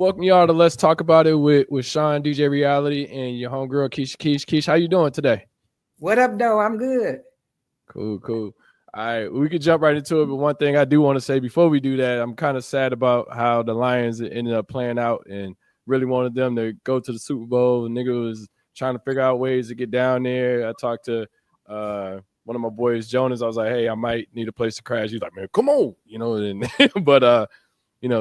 Welcome y'all to Let's Talk About It with Sean, DJ Reality, and your homegirl Kesh. Kesh, how you doing today? What up, though? I'm good. Cool. All right, we could jump right into it, but one thing I do want to say before we do that, I'm kind of sad about how the Lions ended up playing out and really wanted them to go to the Super Bowl. The nigga was trying to figure out ways to get down there. I talked to one of my boys, Jonas. I was like, hey, I might need a place to crash. He's like, man, come on, and but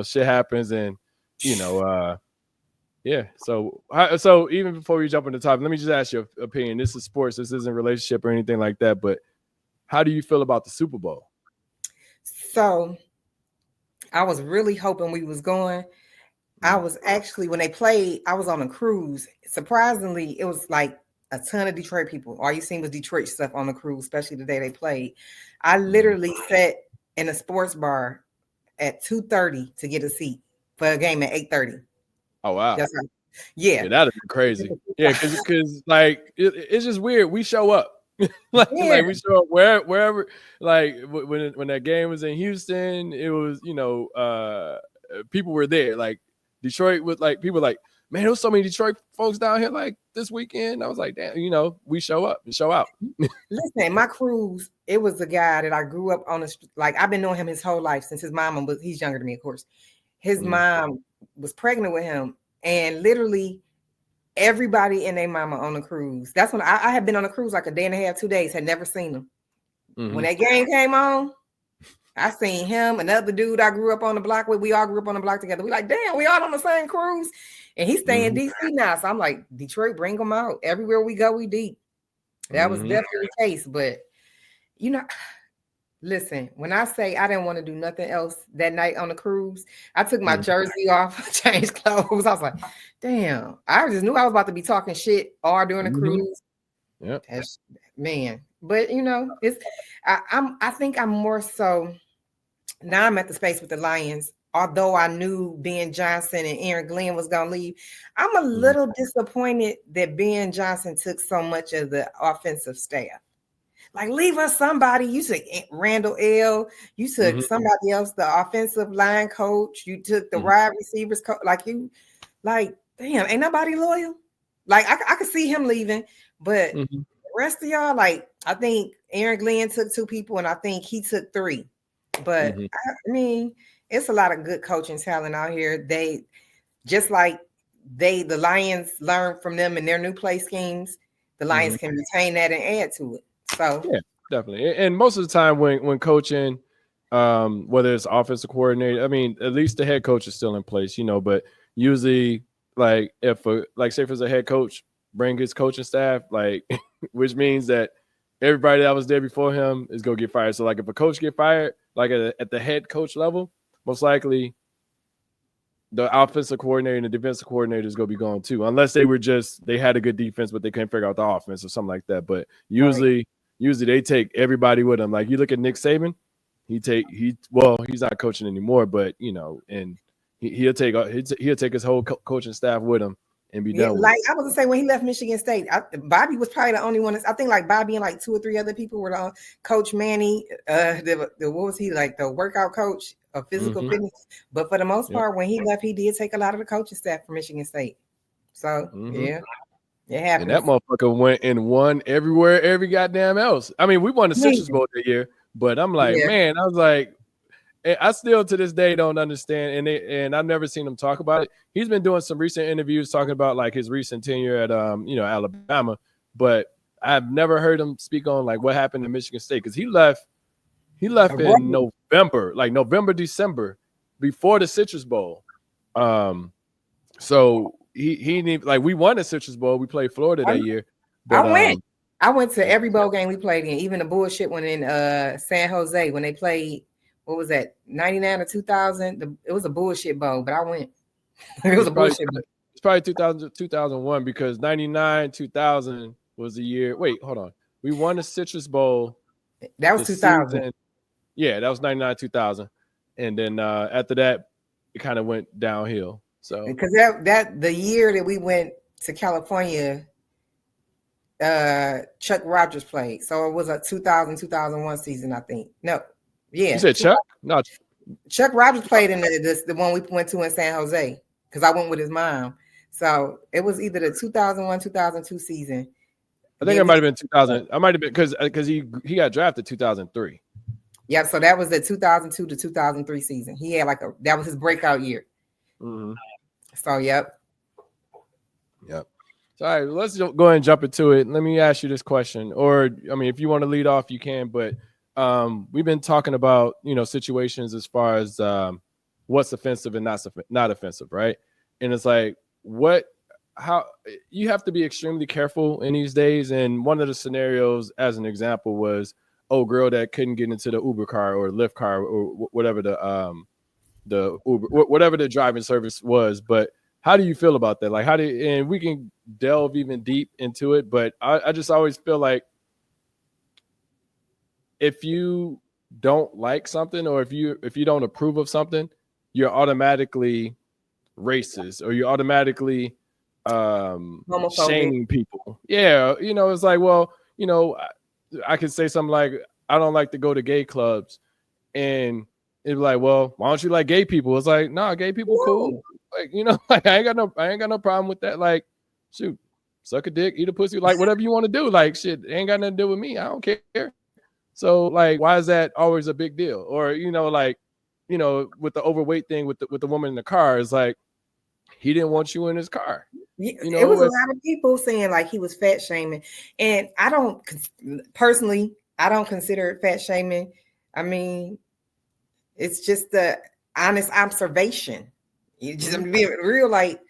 shit happens, and yeah. So even before we jump into the topic, let me just ask your opinion. This is sports. This isn't a relationship or anything like that. But how do you feel about the Super Bowl? So I was really hoping we was going. I was actually, when they played, I was on a cruise. Surprisingly, it was like a ton of Detroit people. All you seen was Detroit stuff on the cruise, especially the day they played. I literally sat in a sports bar at 2:30 to get a seat for a game at 8:30. Oh wow! Yeah, that'd be crazy. Yeah, because like it's just weird. We show up, like we show up wherever. Like when that game was in Houston, it was people were there. Like Detroit was like people like, man, there was so many Detroit folks down here like this weekend. I was like, damn, we show up and show out. Listen, my cruise, it was a guy that I grew up on. Like I've been knowing him his whole life since his mom was. He's younger than me, of course. His mom was pregnant with him, and literally everybody and their mama on the cruise. That's when I had been on a cruise like a day and a half, 2 days, had never seen him. When that game came on, I seen him, another dude I grew up on the block with. We all grew up on the block together. We like, damn, we all on the same cruise. And he's staying in DC now. So I'm like, Detroit, bring them out. Everywhere we go, we deep. That was definitely the case. But, listen, when I say I didn't want to do nothing else that night on the cruise, I took my jersey off, changed clothes. I was like, damn, I just knew I was about to be talking shit all during the cruise. Yeah, man. But I think I'm more so now. I'm at the space with the Lions. Although I knew Ben Johnson and Aaron Glenn was gonna leave, I'm a little disappointed that Ben Johnson took so much of the offensive staff. Like, leave us somebody. You took Randall L. You took somebody else, the offensive line coach. You took the wide receivers coach. Damn, ain't nobody loyal. Like, I could see him leaving, but the rest of y'all, like, I think Aaron Glenn took 2 people, and I think he took 3. But I mean, it's a lot of good coaching talent out here. They just like the Lions learn from them in their new play schemes. The Lions can retain that and add to it. So yeah, definitely. And most of the time when coaching, whether it's offensive coordinator, I mean, at least the head coach is still in place, but usually like say if it's a head coach, bring his coaching staff, like which means that everybody that was there before him is gonna get fired. So like if a coach get fired, like at the head coach level, most likely the offensive coordinator and the defensive coordinator is gonna be gone too, unless they had a good defense, but they couldn't figure out the offense or something like that. But usually they take everybody with them. Like you look at Nick Saban, he's not coaching anymore, but and he'll take his whole coaching staff with him and be done with like it. I was gonna say, when he left Michigan State, Bobby was probably the only one. I think like Bobby and like 2 or 3 other people were on. Coach Manny, what was he, like the workout coach of physical fitness? But for the most part, when he left, he did take a lot of the coaching staff from Michigan State. So yeah, it happened. And that motherfucker went and won everywhere, every goddamn else. I mean, we won the Citrus Bowl that year, but I'm like, man, I was like, I still to this day don't understand, and I've never seen him talk about it. He's been doing some recent interviews talking about like his recent tenure at Alabama, but I've never heard him speak on like what happened in Michigan State, because he left in November, like December, before the Citrus Bowl. So he like, we won the Citrus Bowl. We played Florida that year. But, I went to every bowl game we played in, even the bullshit one in San Jose when they played. What was that, 99 or 2000? It was a bullshit bowl, but I went. It was a bullshit bowl. It's probably 2000, 2001, because 99, 2000 was the year. Wait, hold on. We won the Citrus Bowl. That was 2000. Yeah, that was 99, 2000. And then after that, it kind of went downhill. So because that the year that we went to California, Chuck Rogers played. So it was a 2000, 2001 season, I think. No. Yeah. You said Chuck? No. Chuck Rogers played in the one we went to in San Jose. because I went with his mom. So it was either the 2001, 2002 season. I think it might have been 2000. I might have been because he got drafted 2003. Yep. So that was the 2002 to 2003 season. He had that was his breakout year. Mm-hmm. So yep. So all right, let's go ahead and jump into it. Let me ask you this question, or I mean, if you want to lead off, you can. But we've been talking about situations as far as what's offensive and not offensive, right? And it's like how you have to be extremely careful in these days. And one of the scenarios, as an example, was girl that couldn't get into the Uber car or Lyft car or whatever the Uber, whatever the driving service was. But how do you feel about that? Like, and we can delve even deep into it, but I just always feel like if you don't like something or if you don't approve of something, you're automatically racist or you're automatically shaming people. Yeah, it's like, well, I could say something like, I don't like to go to gay clubs, and it'd be like, well, why don't you like gay people? It's like, nah, gay people cool. Like, like I ain't got no problem with that. Like, shoot, suck a dick, eat a pussy, like whatever you want to do. Like, shit, ain't got nothing to do with me. I don't care. So, like, why is that always a big deal? Or, like, with the overweight thing with the woman in the car, is like, he didn't want you in his car. It was a lot of people saying like he was fat shaming, and I don't consider it fat shaming. I mean, it's just the honest observation. You just be real. Like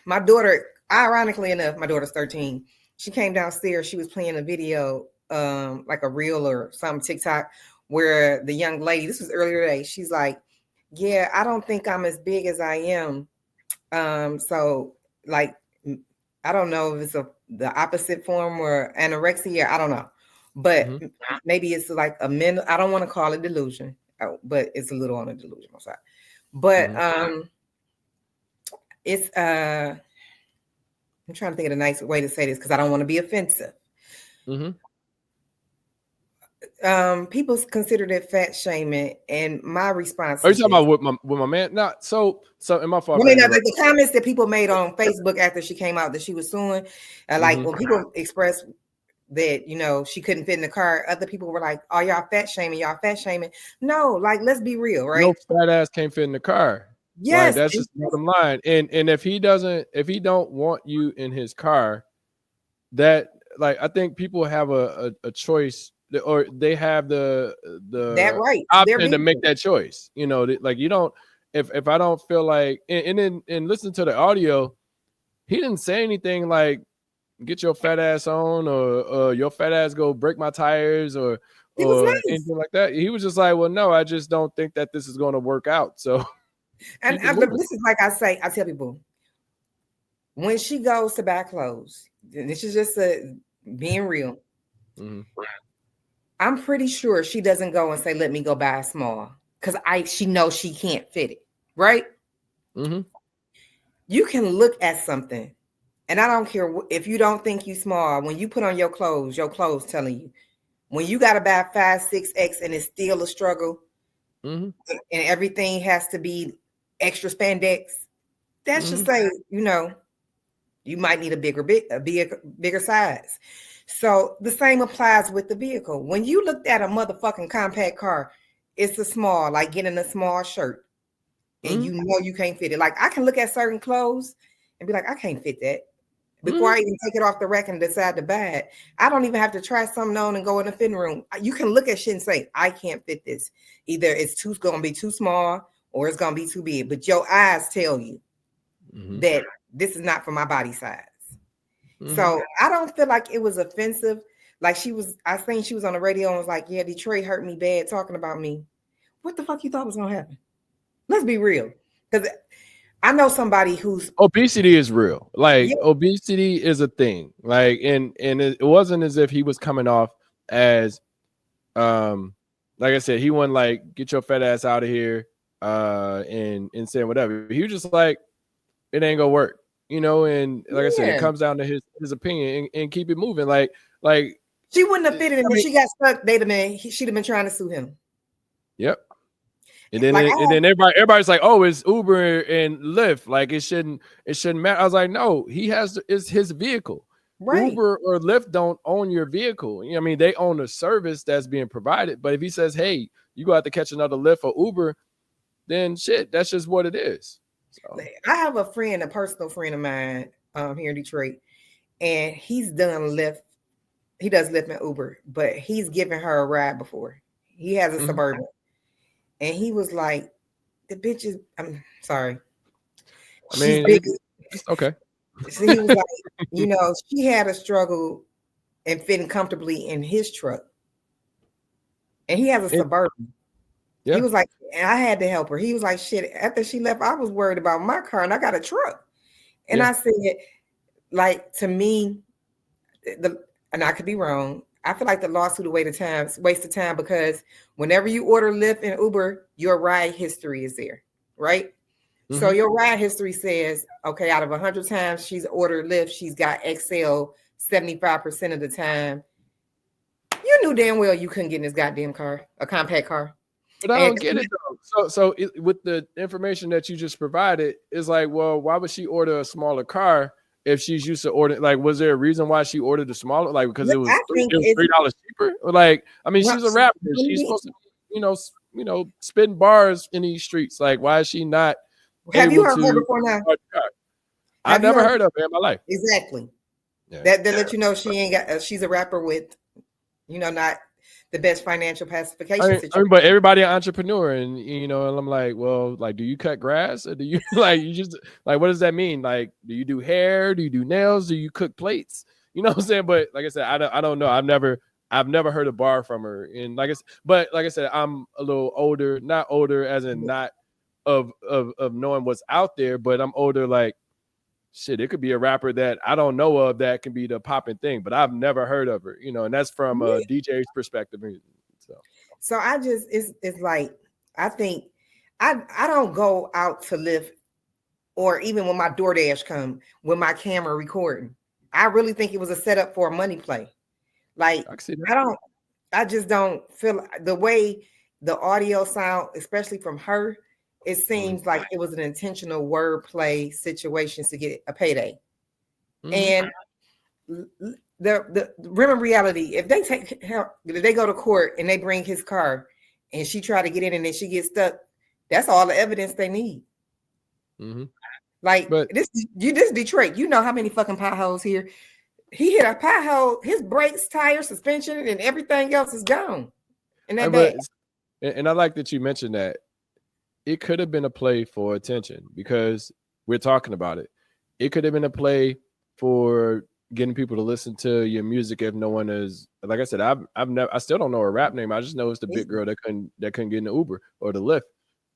my daughter, ironically enough, my daughter's 13. She came downstairs. She was playing a video, like a reel or some TikTok, where the young lady. This was earlier today. She's like, "Yeah, I don't think I'm as big as I am." So like, I don't know if it's the opposite form or anorexia. I don't know, but maybe it's like a mental. I don't want to call it delusion, but it's a little on the delusional side. But it's I'm trying to think of a nice way to say this because I don't want to be offensive. People considered it fat shaming, and my response. Are you talking about with my man? Not so. In my fault. I mean, the comments that people made on Facebook after she came out that she was suing, like when people expressed that she couldn't fit in the car, other people were like, "Oh, y'all fat shaming, y'all fat shaming." No, like let's be real, right? No fat ass can't fit in the car. Yes, like, that's just the bottom line. And if he don't want you in his car, that like I think people have a choice, or they have the that right option to make that choice. Like you don't. If I don't feel like, and listen to the audio, he didn't say anything like, get your fat ass on, or your fat ass go break my tires, or anything like that. He was just like, well, no, I just don't think that this is going to work out. So, and this is like I tell people, when she goes to buy clothes, and this is just being real. I'm pretty sure she doesn't go and say, "Let me go buy a small," because she knows she can't fit it, right? You can look at something. And I don't care if you don't think you small. When you put on your clothes telling you. When you got to buy 5, 6X and it's still a struggle, and everything has to be extra spandex, that should say, you might need a bigger size. So the same applies with the vehicle. When you looked at a motherfucking compact car, it's a small, like getting a small shirt, and you can't fit it. Like I can look at certain clothes and be like, I can't fit that. Before I even take it off the rack and decide to buy it, I don't even have to try something on and go in the fitting room. You can look at shit and say, I can't fit this. Either it's going to be too small or it's going to be too big. But your eyes tell you that this is not for my body size. So I don't feel like it was offensive. Like I think she was on the radio and was like, yeah, Detroit hurt me bad talking about me. What the fuck you thought was going to happen? Let's be real. Because I know somebody who's obesity is real. Like obesity is a thing. Like and it wasn't as if he was coming off as like I said, he wasn't like, get your fat ass out of here and saying whatever. He was just like, it ain't gonna work, and like I said, it comes down to his opinion and keep it moving. Like she wouldn't have fitted him. If she got stuck, she'd have been trying to sue him. Yep. And then Like everybody's like, oh, it's Uber and Lyft. Like it shouldn't matter. I was like, no, it's his vehicle. right. Uber or Lyft don't own your vehicle. You know what I mean, they own a service that's being provided. But if he says, hey, you go have to catch another Lyft or Uber, then shit, that's just what it is. So. I have a friend, a personal friend of mine, here in Detroit, and he's done Lyft. He does Lyft and Uber, but he's given her a ride before. He has a Suburban, and he was like, "The bitch is." I'm sorry. I mean, it's okay. So he was like, she had a struggle and fitting comfortably in his truck, and he has a Suburban. Yeah. He was like, and I had to help her. He was like, shit, after she left, I was worried about my car and I got a truck. And I said, like, to me, and I could be wrong, I feel like the lawsuit a waste of time because whenever you order Lyft and Uber, your ride history is there, right? Mm-hmm. So your ride history says, okay, out of 100 times she's ordered Lyft, she's got XL 75% of the time. You knew damn well you couldn't get in this goddamn car, a compact car. But I don't get it though. So with the information that you just provided, it's like, well, why would she order a smaller car if she's used to order? Like, was there a reason why she ordered a smaller? Like, because it was $3 cheaper? Or like, I mean, she's a rapper. She's supposed to, spitting bars in these streets. Like, why is she not? Have you heard her before now? I've never heard of her in my life. Exactly. Yeah. That let you know she ain't got. She's a rapper with, not the best financial pacification situation. But everybody an entrepreneur, and and I'm like, well, like, do you cut grass, or do you you just like, what does that mean? Like, do you do hair? Do you do nails? Do you cook plates? You know what I'm saying? But like I said, I don't know. I've never heard a bar from her, and like I said, I'm a little older, not older as in not of knowing what's out there, but I'm older like. Shit, it could be a rapper that I don't know of that can be the popping thing, but I've never heard of her, and that's from a DJ's perspective. So I just, it's like, I think I don't go out to Lyft or even when my DoorDash come with my camera recording. I really think it was a setup for a money play. Like, I just don't feel the way the audio sound, especially from her, it seems like it was an intentional wordplay situation to get a payday. And the rim of reality, if they go to court and they bring his car and she try to get in and then she gets stuck, that's all the evidence they need. Like, this Detroit, you know how many fucking potholes here. He hit a pothole, his brakes, tires, suspension, and everything else is gone. And I like that you mentioned that. It could have been a play for attention because we're talking about it. It could have been a play for getting people to listen to your music if no one is, like I said, I still don't know her rap name. I just know it's the big girl that couldn't get in the Uber or the Lyft.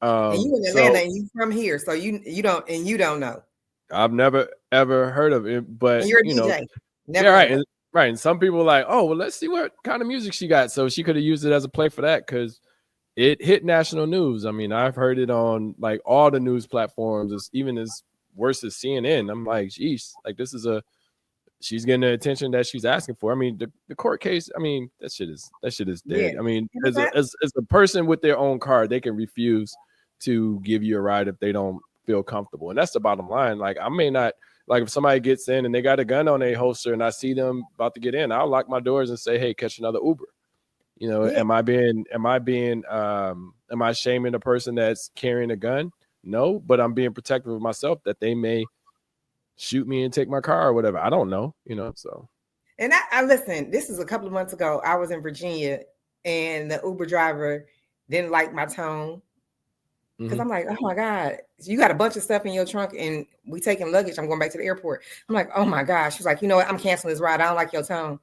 And you in Atlanta and you from here, so you don't know. I've never ever heard of it, but and you're a DJ. Right. And some people are like, oh, well, let's see what kind of music she got. So she could have used it as a play for that because it hit national news. I mean, I've heard it on like all the news platforms, even as worse as CNN. I'm like, geez, like she's getting the attention that she's asking for. I mean, the court case, I mean, that shit is dead. Yeah. I mean, as a person with their own car, they can refuse to give you a ride if they don't feel comfortable. And that's the bottom line. Like, I may not, like if somebody gets in and they got a gun on their holster and I see them about to get in, I'll lock my doors and say, hey, catch another Uber. Am I shaming a person that's carrying a gun? No, but I'm being protective of myself that they may shoot me and take my car or whatever. I don't know, so. And I listen, this is a couple of months ago. I was in Virginia and the Uber driver didn't like my tone. Because I'm like, oh my God, you got a bunch of stuff in your trunk and we taking luggage. I'm going back to the airport. I'm like, oh my gosh. She's like, you know what? I'm canceling this ride. I don't like your tone.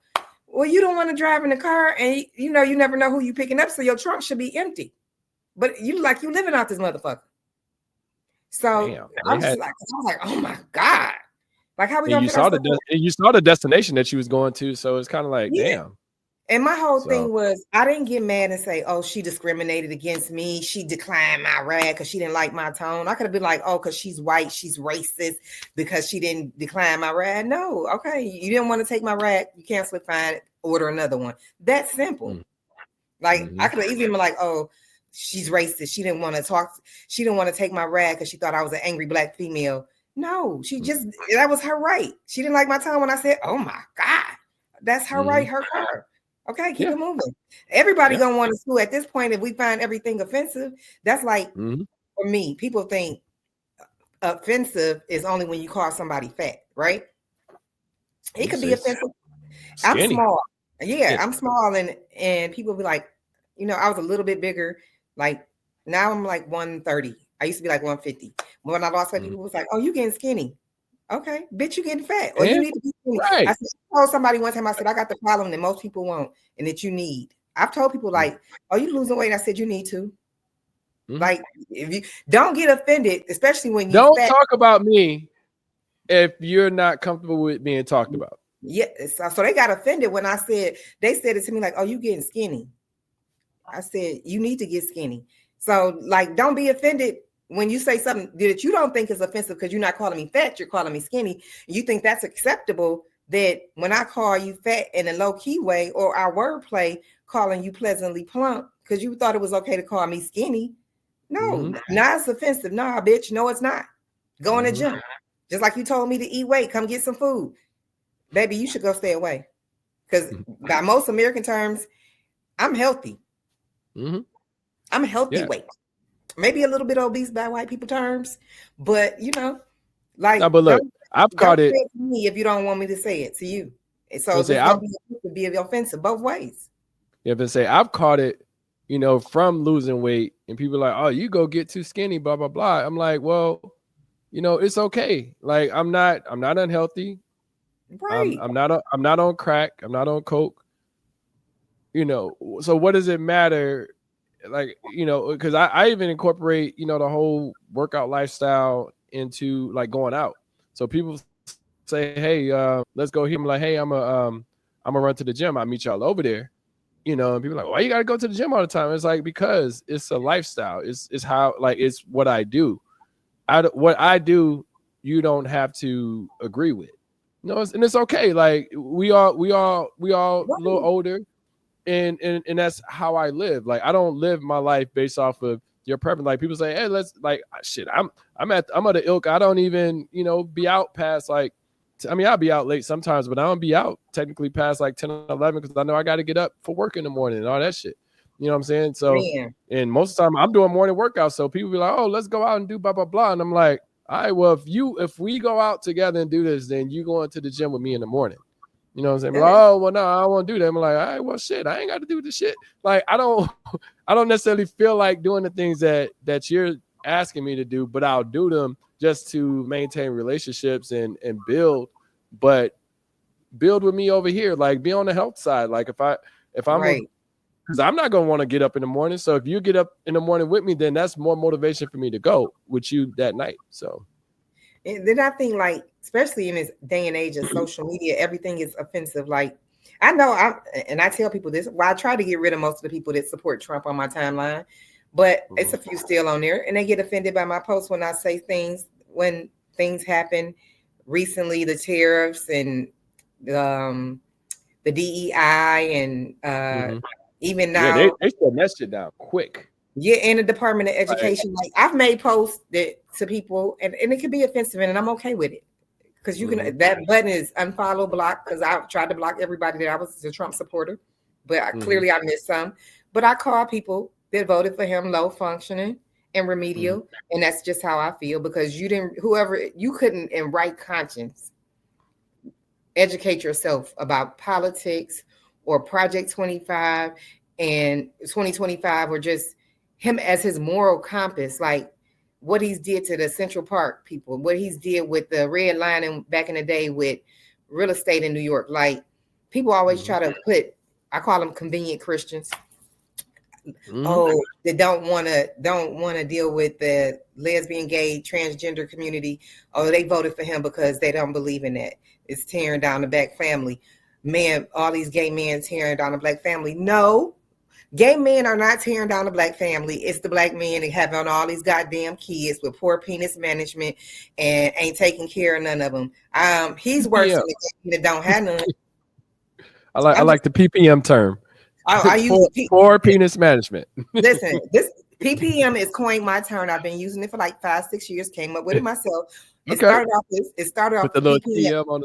Well, you don't want to drive in the car and you never know who you picking up. So your trunk should be empty. But you living out this motherfucker. So I was like, oh my God. Like how we gonna you saw the destination that she was going to. So it's kind of like, damn. And my whole thing was, I didn't get mad and say, oh, she discriminated against me. She declined my ride because she didn't like my tone. I could have been like, oh, because she's white, she's racist because she didn't decline my ride. No, okay. You didn't want to take my ride. You cancel it, fine, order another one. That's simple. Like, I could have easily been like, oh, she's racist. She didn't want to talk. She didn't want to take my rag because she thought I was an angry black female. No, she just, that was her right. She didn't like my tone when I said, oh my God, that's her right, her car. Okay, keep it moving. Everybody gonna want to sue at this point if we find everything offensive. That's like, for me, people think offensive is only when you call somebody fat, right? It could be offensive. Skinny. I'm small. Yeah, I'm small, and people be like, you know, I was a little bit bigger. Like now I'm like 130. I used to be like 150. When I lost weight, people was like, oh, you getting skinny. Okay, bitch, you getting fat. Or you need to be skinny. Right. I told somebody one time, I said, I got the problem that most people won't and that you need. I've told people like, oh, you losing weight. I said, you need to. Like, if you don't get offended, especially when you don't talk about me if you're not comfortable with being talked about. Yeah, so they got offended when I said, they said it to me like, oh, you getting skinny. I said, you need to get skinny. So like, don't be offended when you say something that you don't think is offensive because you're not calling me fat, you're calling me skinny. You think that's acceptable, that when I call you fat in a low-key way, or our wordplay calling you pleasantly plump because you thought it was okay to call me skinny. No, now it's offensive. Nah, bitch, no, it's not. Go in the gym. Just like you told me to eat weight, come get some food. Baby, you should go stay away. Because by most American terms, I'm healthy. I'm healthy weight. Maybe a little bit obese by white people terms, but you know, like, no, but look, I've caught it. To me if you don't want me to say it to you, so it's going to be offensive both ways. Yeah, but say I've caught it, you know, from losing weight, and people are like, oh, you go get too skinny, blah blah blah. I'm like, well, you know, it's okay. Like, I'm not unhealthy. Right. I'm not on crack. I'm not on coke. You know, so what does it matter? Like, you know, because I even incorporate, you know, the whole workout lifestyle into like going out. So people say, hey, let's go here. I'm like, hey, I'm gonna run to the gym. I'll meet y'all over there. You know, and people are like, why you gotta go to the gym all the time? It's like, because it's a lifestyle. It's how, like, it's what I do. What I do, you don't have to agree with. You know, and it's okay. Like, we all a little older. And that's how I live. Like, I don't live my life based off of your preference. Like, people say, hey, let's, like, shit, I'm at the ilk. I don't even, you know, be out past like, I mean, I'll be out late sometimes, but I don't be out technically past like 10 or 11 because I know I got to get up for work in the morning and all that shit. You know what I'm saying? So, and most of the time I'm doing morning workouts. So people be like, oh, let's go out and do blah, blah, blah. And I'm like, all right, well, if we go out together and do this, then you going to the gym with me in the morning. You know what I'm saying? Like, oh, well, no, I don't want to do that. I'm like, all right, well, shit, I ain't got to do this shit. Like, I don't necessarily feel like doing the things that you're asking me to do, but I'll do them just to maintain relationships and build, but build with me over here. Like, be on the health side. Like, if I'm right. Because I'm not going to want to get up in the morning. So if you get up in the morning with me, then that's more motivation for me to go with you that night. So. And then I think, like, especially in this day and age of social media, everything is offensive. Like, I know I tell people this. Well, I try to get rid of most of the people that support Trump on my timeline, but it's a few still on there, and they get offended by my posts when I say things, when things happen. Recently, the tariffs and the DEI and even now, they shut that shit down quick. Yeah, in the Department of Education, like, I've made posts to people, and it can be offensive, and I'm okay with it, because you can that button is unfollow, block, because I've tried to block everybody that I was a Trump supporter, but clearly I missed some. But I call people that voted for him low functioning and remedial, and that's just how I feel, because you couldn't in right conscience educate yourself about politics or Project 25 and 2025, or just him as his moral compass, like what he's did to the Central Park people, what he's did with the red line and back in the day with real estate in New York. Like, people always try to put, I call them convenient Christians. Oh, they don't want to deal with the lesbian, gay, transgender community. Oh, they voted for him because they don't believe in that. It's tearing down the black family. Man, all these gay men tearing down the black family. No, gay men are not tearing down the black family. It's the black men that having all these goddamn kids with poor penis management and ain't taking care of none of them. He's worse than the gay that don't have none. I like the PPM term. I use poor penis management. Listen, this PPM is coined my term. I've been using it for like 5-6 years. Came up with it myself. It Okay. started off Put the the little PPM. TM on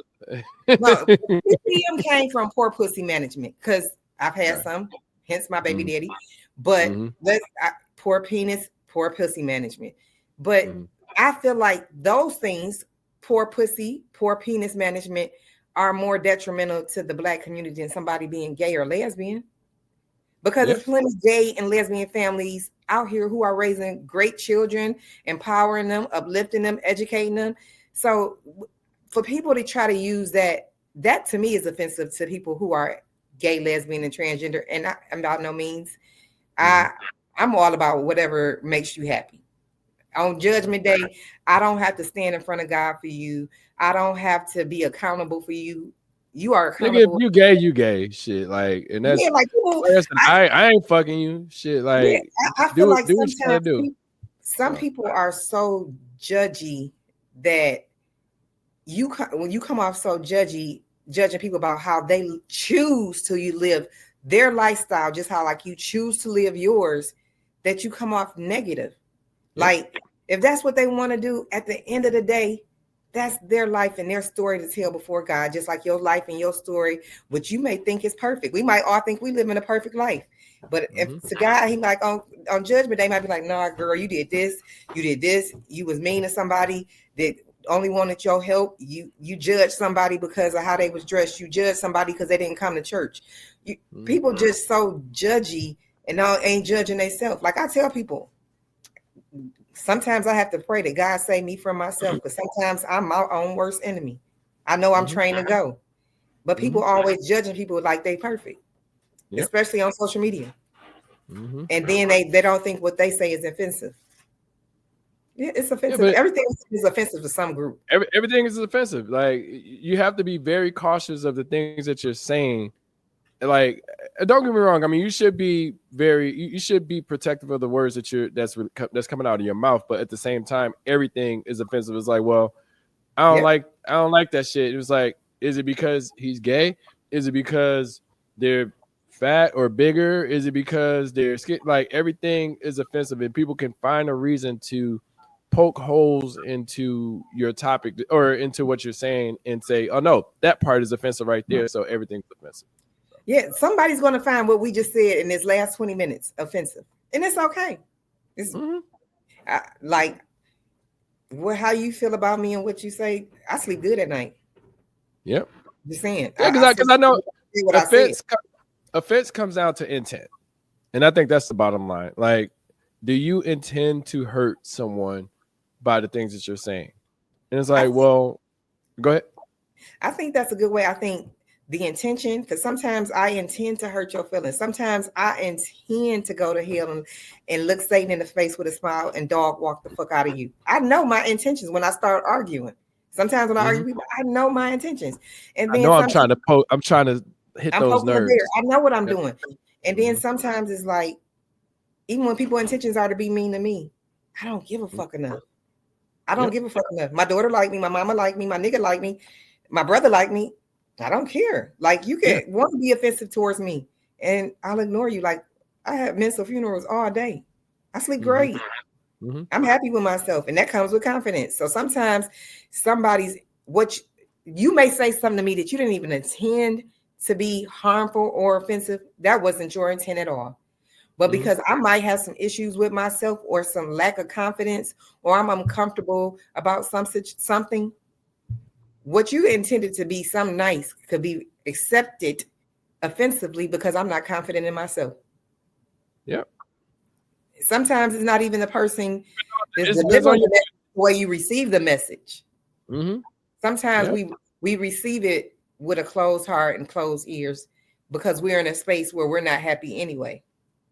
No, it. PPM came from poor pussy management because I've had some, hence my baby daddy. But poor penis, poor pussy management. But I feel like those things, poor pussy, poor penis management, are more detrimental to the Black community than somebody being gay or lesbian. Because there's plenty of gay and lesbian families out here who are raising great children, empowering them, uplifting them, educating them. So for people to try to use that to me is offensive to people who are gay, lesbian, and transgender. And I'm by no means. I'm all about whatever makes you happy. On Judgment Day, I don't have to stand in front of God for you. I don't have to be accountable for you. You are accountable. Nigga, you gay, shit. Like, and that's like people, I ain't fucking you, shit. Like, I feel like do what you gotta do. Some people are so judgy that when you come off so judgy, judging people about how they choose to live their lifestyle, just how like you choose to live yours, that you come off negative. Like, if that's what they want to do, at the end of the day, that's their life and their story to tell before God, just like your life and your story, which you may think is perfect. We might all think we live in a perfect life. But if to God, he like on Judgment Day might be like, nah, girl, you did this, you was mean to somebody that only wanted your help. You judged somebody because of how they was dressed. You judged somebody because they didn't come to church. People just so judgy and ain't judging themselves. Like I tell people, sometimes I have to pray that God save me from myself, because sometimes I'm my own worst enemy. I know I'm trained to go, but people always judging people like they perfect, especially on social media. And then they don't think what they say is offensive. Yeah, it's offensive. Everything is offensive to some group. Everything is offensive. Like, you have to be very cautious of the things that you're saying. Like, don't get me wrong. I mean, you should be protective of the words that's coming out of your mouth. But at the same time, everything is offensive. It's like, well, I don't like that shit. It was like, is it because he's gay? Is it because they're fat or bigger? Is it because they're skin? Like, everything is offensive, and people can find a reason to poke holes into your topic or into what you're saying and say, oh no, that part is offensive right there. So everything's offensive. Yeah, somebody's going to find what we just said in this last 20 minutes offensive, and it's okay. It's like, how you feel about me and what you say. I sleep good at night. Yep. Just saying. Yeah, because I know offense comes down to intent, and I think that's the bottom line. Like, do you intend to hurt someone by the things that you're saying? And it's like, well, go ahead. I think that's a good way. I think the intention, because sometimes I intend to hurt your feelings. Sometimes I intend to go to hell and look Satan in the face with a smile and dog walk the fuck out of you. I know my intentions when I start arguing. Sometimes when I argue with people, I know my intentions. And then I'm trying to hit those nerves. I know what I'm doing. And then sometimes it's like, even when people's intentions are to be mean to me, I don't give a fuck enough. I don't give a fuck enough. My daughter like me, my mama like me, my nigga like me, my brother like me. I don't care. Like, you can want to be offensive towards me, and I'll ignore you. Like, I have mental funerals all day. I sleep great. I'm happy with myself, and that comes with confidence. So sometimes you may say something to me that you didn't even intend to be harmful or offensive. That wasn't your intent at all. But because I might have some issues with myself or some lack of confidence, or I'm uncomfortable about something, what you intended to be something nice could be accepted offensively because I'm not confident in myself. Yep. Sometimes it's not even the person that's delivering the way you receive the message. Sometimes we receive it with a closed heart and closed ears because we're in a space where we're not happy anyway.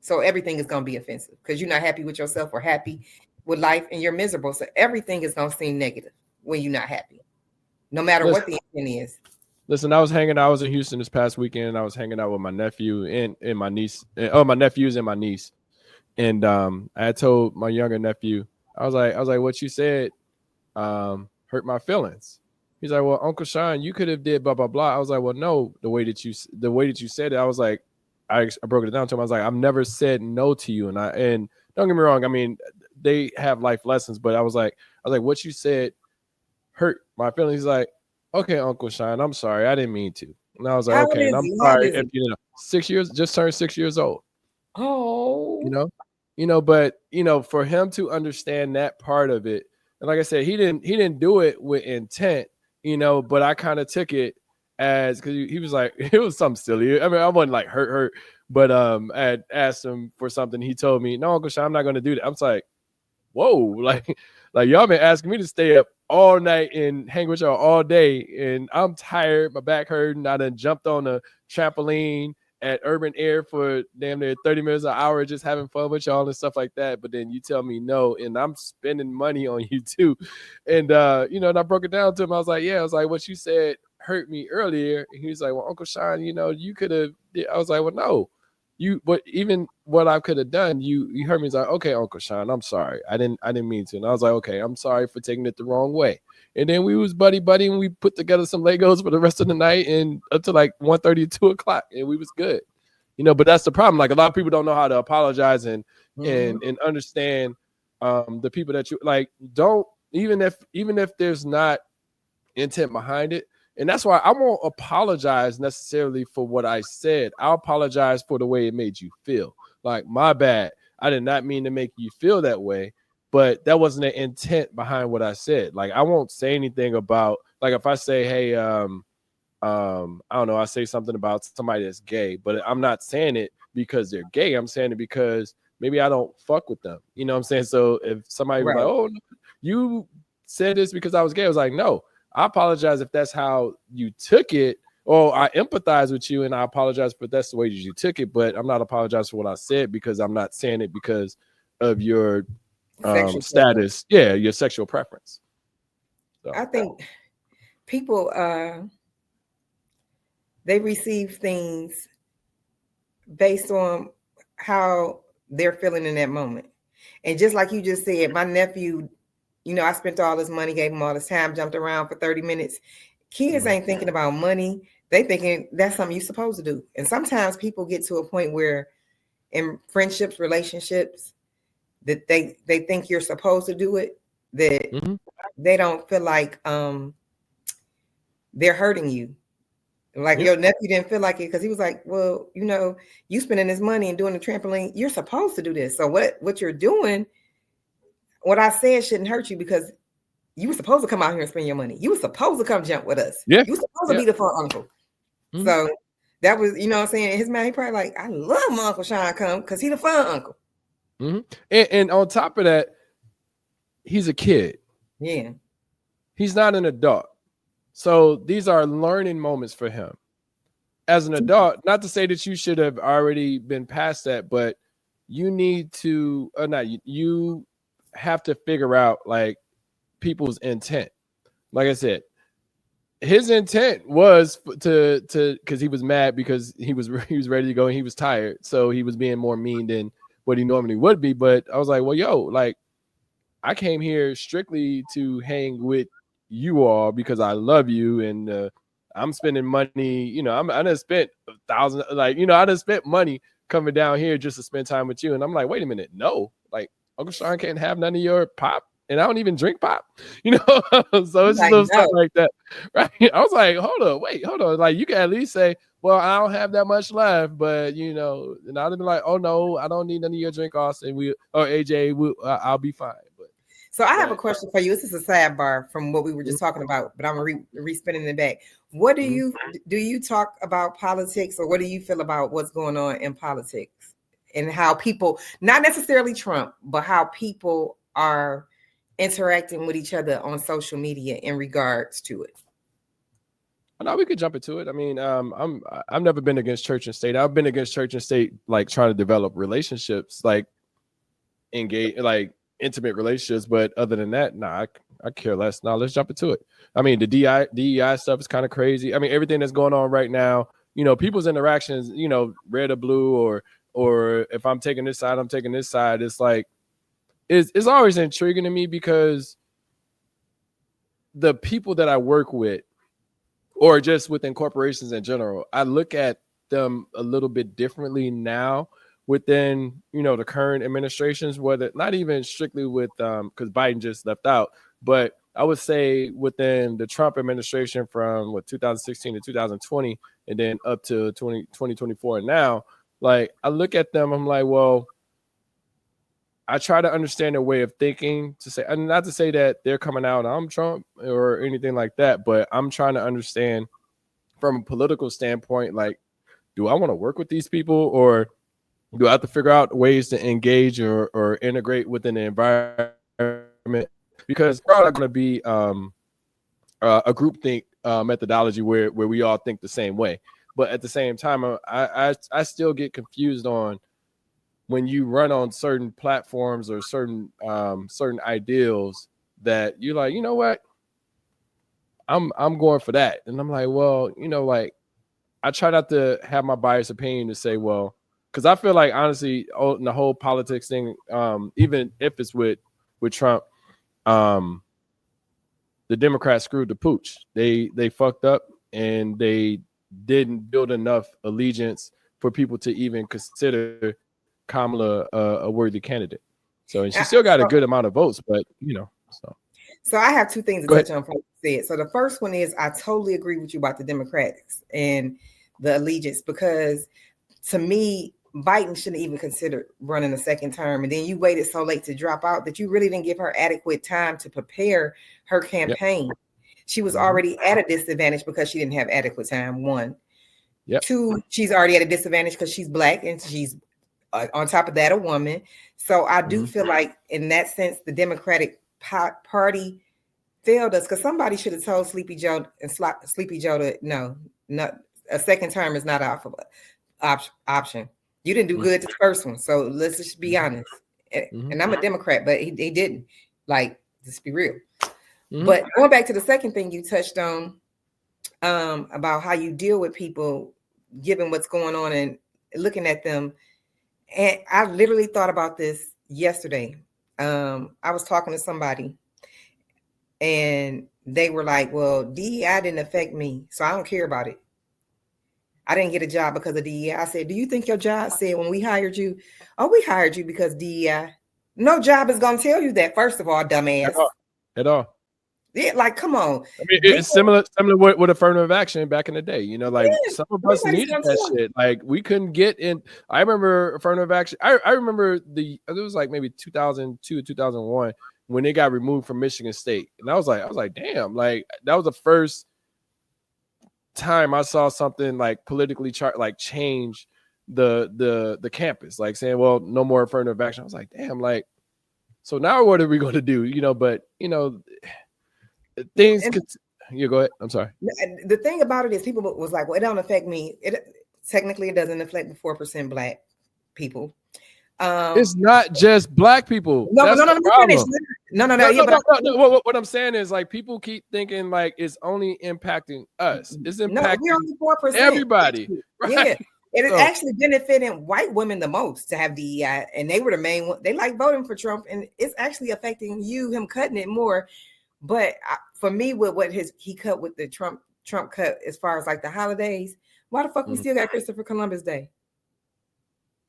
So everything is going to be offensive because you're not happy with yourself or happy with life, and you're miserable. So everything is going to seem negative when you're not happy, no matter what the intent is. Listen, I was in Houston this past weekend. I was hanging out with my nephew and my niece. My nephews and my niece. And I told my younger nephew, I was like, what you said hurt my feelings. He's like, well, Uncle Sean, you could have did blah blah blah. I was like, well, no, the way that you said it, I was like, I broke it down to him. I was like, I've never said no to you, and don't get me wrong. I mean, they have life lessons, but I was like, what you said hurt my feelings. He's like, okay, Uncle Sean, I'm sorry, I didn't mean to. And I was like, How old okay, and is I'm he? How old sorry is if he? 6 years, just turned 6 years old. You Oh, know, but for him to understand that part of it, and like I said, he didn't do it with intent, but I kind of took it as because he was like it was something silly. I mean, I wasn't like hurt, but I had asked him for something. He told me, no, Uncle Sean, I'm not going to do that. I'm like, whoa, like y'all been asking me to stay up all night and hang with y'all all day, and I'm tired, my back hurting. I done jumped on a trampoline at Urban Air for damn near 30 minutes an hour, just having fun with y'all and stuff like that. But then you tell me no, and I'm spending money on you too. And and I broke it down to him. I was like, yeah, I was like, what you said hurt me earlier. And he was like, well, Uncle Sean, you could have. I was like, well, no. But even what I could have done, you heard me. He's like, okay, Uncle Sean, I'm sorry. I didn't mean to. And I was like, okay, I'm sorry for taking it the wrong way. And then we was buddy and we put together some Legos for the rest of the night and until like 1:30, 2 o'clock, and we was good. But that's the problem. Like a lot of people don't know how to apologize and understand the people that you like. Don't even if there's not intent behind it. And that's why I won't apologize necessarily for what I said. I'll apologize for the way it made you feel. Like, my bad. I did not mean to make you feel that way, but that wasn't the intent behind what I said. Like, I won't say anything about, like, if I say, hey, I don't know, I say something about somebody that's gay, but I'm not saying it because they're gay. I'm saying it because maybe I don't fuck with them. You know what I'm saying? So if somebody was like, right. oh, you said this because I was gay, I was like, no. I apologize if that's how you took it, or I empathize with you, and I apologize if that's the way you took it. But I'm not apologizing for what I said because I'm not saying it because of your Sexual status, your sexual preference. So. I think people they receive things based on how they're feeling in that moment. And just like you just said, my nephew, I spent all this money, gave him all this time, jumped around for 30 minutes. Kids ain't thinking about money. They thinking that's something you're supposed to do. And sometimes people get to a point where in friendships, relationships, that they think you're supposed to do it, that they don't feel like they're hurting you. Like your nephew didn't feel like it because he was like, well, you spending this money and doing the trampoline, you're supposed to do this. So what you're doing, what I said shouldn't hurt you because you were supposed to come out here and spend your money. You were supposed to come jump with us. Yeah. You were supposed to be the fun uncle. So that was, what I'm saying? His man, he probably like, I love my Uncle Sean come because he the fun uncle. And on top of that, he's a kid. Yeah. He's not an adult. So these are learning moments for him. As an adult, not to say that you should have already been past that, but you need to, you have to figure out like people's intent. Like I said, his intent was to because he was mad because he was ready to go and he was tired, so he was being more mean than what he normally would be. But I was like, well, yo, like I came here strictly to hang with you all because I love you, and I'm spending money. I done spent $1,000, like I done spent money coming down here just to spend time with you. And I'm like, wait a minute, no, like Uncle Sean can't have none of your pop. And I don't even drink pop, so it's just little stuff like that, right? I was like, hold on. Like, you can at least say, well, I don't have that much left, but and I'd be like, oh no, I don't need none of your drink, Austin. Or AJ, I'll be fine. But so I have a question for you. This is a sidebar from what we were just talking about, but I'm re-spinning it back. What do you talk about politics, or what do you feel about what's going on in politics and how people, not necessarily Trump, but how people are interacting with each other on social media in regards to it? No, we could jump into it. I mean, I've never been against church and state. I've been against church and state, like trying to develop relationships, like engage, like intimate relationships. But other than that, I care less. Now let's jump into it. I mean, the DEI stuff is kind of crazy. I mean, everything that's going on right now, people's interactions, red or blue, or if I'm taking this side, I'm taking this side. It's like, it's always intriguing to me because the people that I work with, or just within corporations in general, I look at them a little bit differently now within, the current administrations, whether not even strictly with because Biden just left out, but I would say within the Trump administration from 2016 to 2020 and then up to 2024 now, like I look at them, I'm like, well, I try to understand their way of thinking, to say, and not to say that they're coming out, I'm Trump or anything like that, but I'm trying to understand from a political standpoint, like, do I want to work with these people, or do I have to figure out ways to engage or integrate within the environment? Because we're all not going to be a groupthink methodology where we all think the same way. But at the same time, I still get confused on when you run on certain platforms or certain ideals that you're like, you know what, I'm going for that, and I'm like, well, like I try not to have my biased opinion to say, well, because I feel like honestly, in the whole politics thing, even if it's with Trump, the Democrats screwed the pooch. They fucked up, and they didn't build enough allegiance for people to even consider Kamala a worthy candidate. So, and she still got a good amount of votes, but So I have two things to touch on from what you said. So the first one is I totally agree with you about the Democrats and the allegiance, because to me, Biden shouldn't even consider running a second term. And then you waited so late to drop out that you really didn't give her adequate time to prepare her campaign. Yep. She was already at a disadvantage because she didn't have adequate time, one. Yep. Two, she's already at a disadvantage because she's Black, and she's on top of that a woman. So I do feel like in that sense, the Democratic Party failed us, because somebody should have told Sleepy Joe that no, a second term is not an option. You didn't do good the first one, so let's just be honest. And I'm a Democrat, but he didn't. Like, let's be real. But going back to the second thing you touched on, about how you deal with people, given what's going on and looking at them. And I literally thought about this yesterday. I was talking to somebody, and they were like, well, DEI didn't affect me, so I don't care about it. I didn't get a job because of DEI. I said, do you think your job said when we hired you, oh, we hired you because DEI? No job is going to tell you that, first of all, dumbass. At all. Yeah, like, come on. I mean, it's similar with affirmative action back in the day. Like some of us needed that shit. Like we couldn't get in. I remember affirmative action. I remember it was like maybe 2002, 2001 when they got removed from Michigan State, and I was like, damn, like that was the first time I saw something like politically change the campus, like saying, well, no more affirmative action. I was like, damn, like, so now what are we going to do? But things could. You go ahead. I'm sorry. The thing about it is, people was like, well, it don't affect me. Technically it doesn't affect the 4% Black people. It's not just Black people. No. What I'm saying is, like, people keep thinking like it's only impacting us. It's impacting we're only 4%. Everybody. Right? Yeah. It is actually benefiting white women the most to have DEI, and they were the main one. They like voting for Trump, and it's actually affecting him cutting it more. But for me, with what he cut with the Trump cut as far as like the holidays, why the fuck we still got Christopher Columbus Day?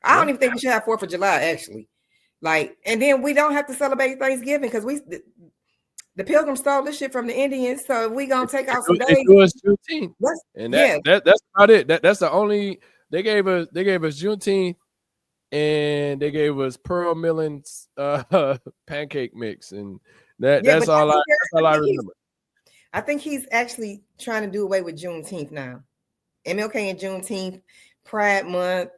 I don't even think we should have 4th of July, actually. Like, and then we don't have to celebrate Thanksgiving because the Pilgrims stole this shit from the Indians. So we gonna take out some days. It was Juneteenth, and that's about it. That's the only they gave us Juneteenth, and they gave us Pearl Millen's pancake mix, and that's all I remember. I think he's actually trying to do away with Juneteenth now. MLK and Juneteenth, Pride Month,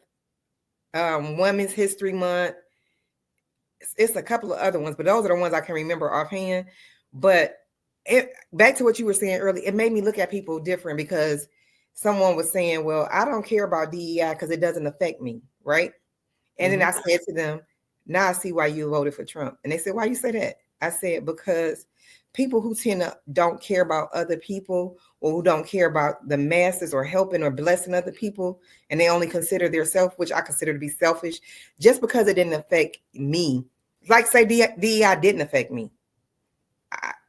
Women's History Month. It's a couple of other ones, but those are the ones I can remember offhand. But back to what you were saying earlier, it made me look at people different, because someone was saying, well, I don't care about DEI because it doesn't affect me, right? And then I said to them, now I see why you voted for Trump. And they said, why you say that? I said, because people who don't care about other people, or who don't care about the masses or helping or blessing other people, and they only consider their self, which I consider to be selfish, just because it didn't affect me. Like, say DEI didn't affect me,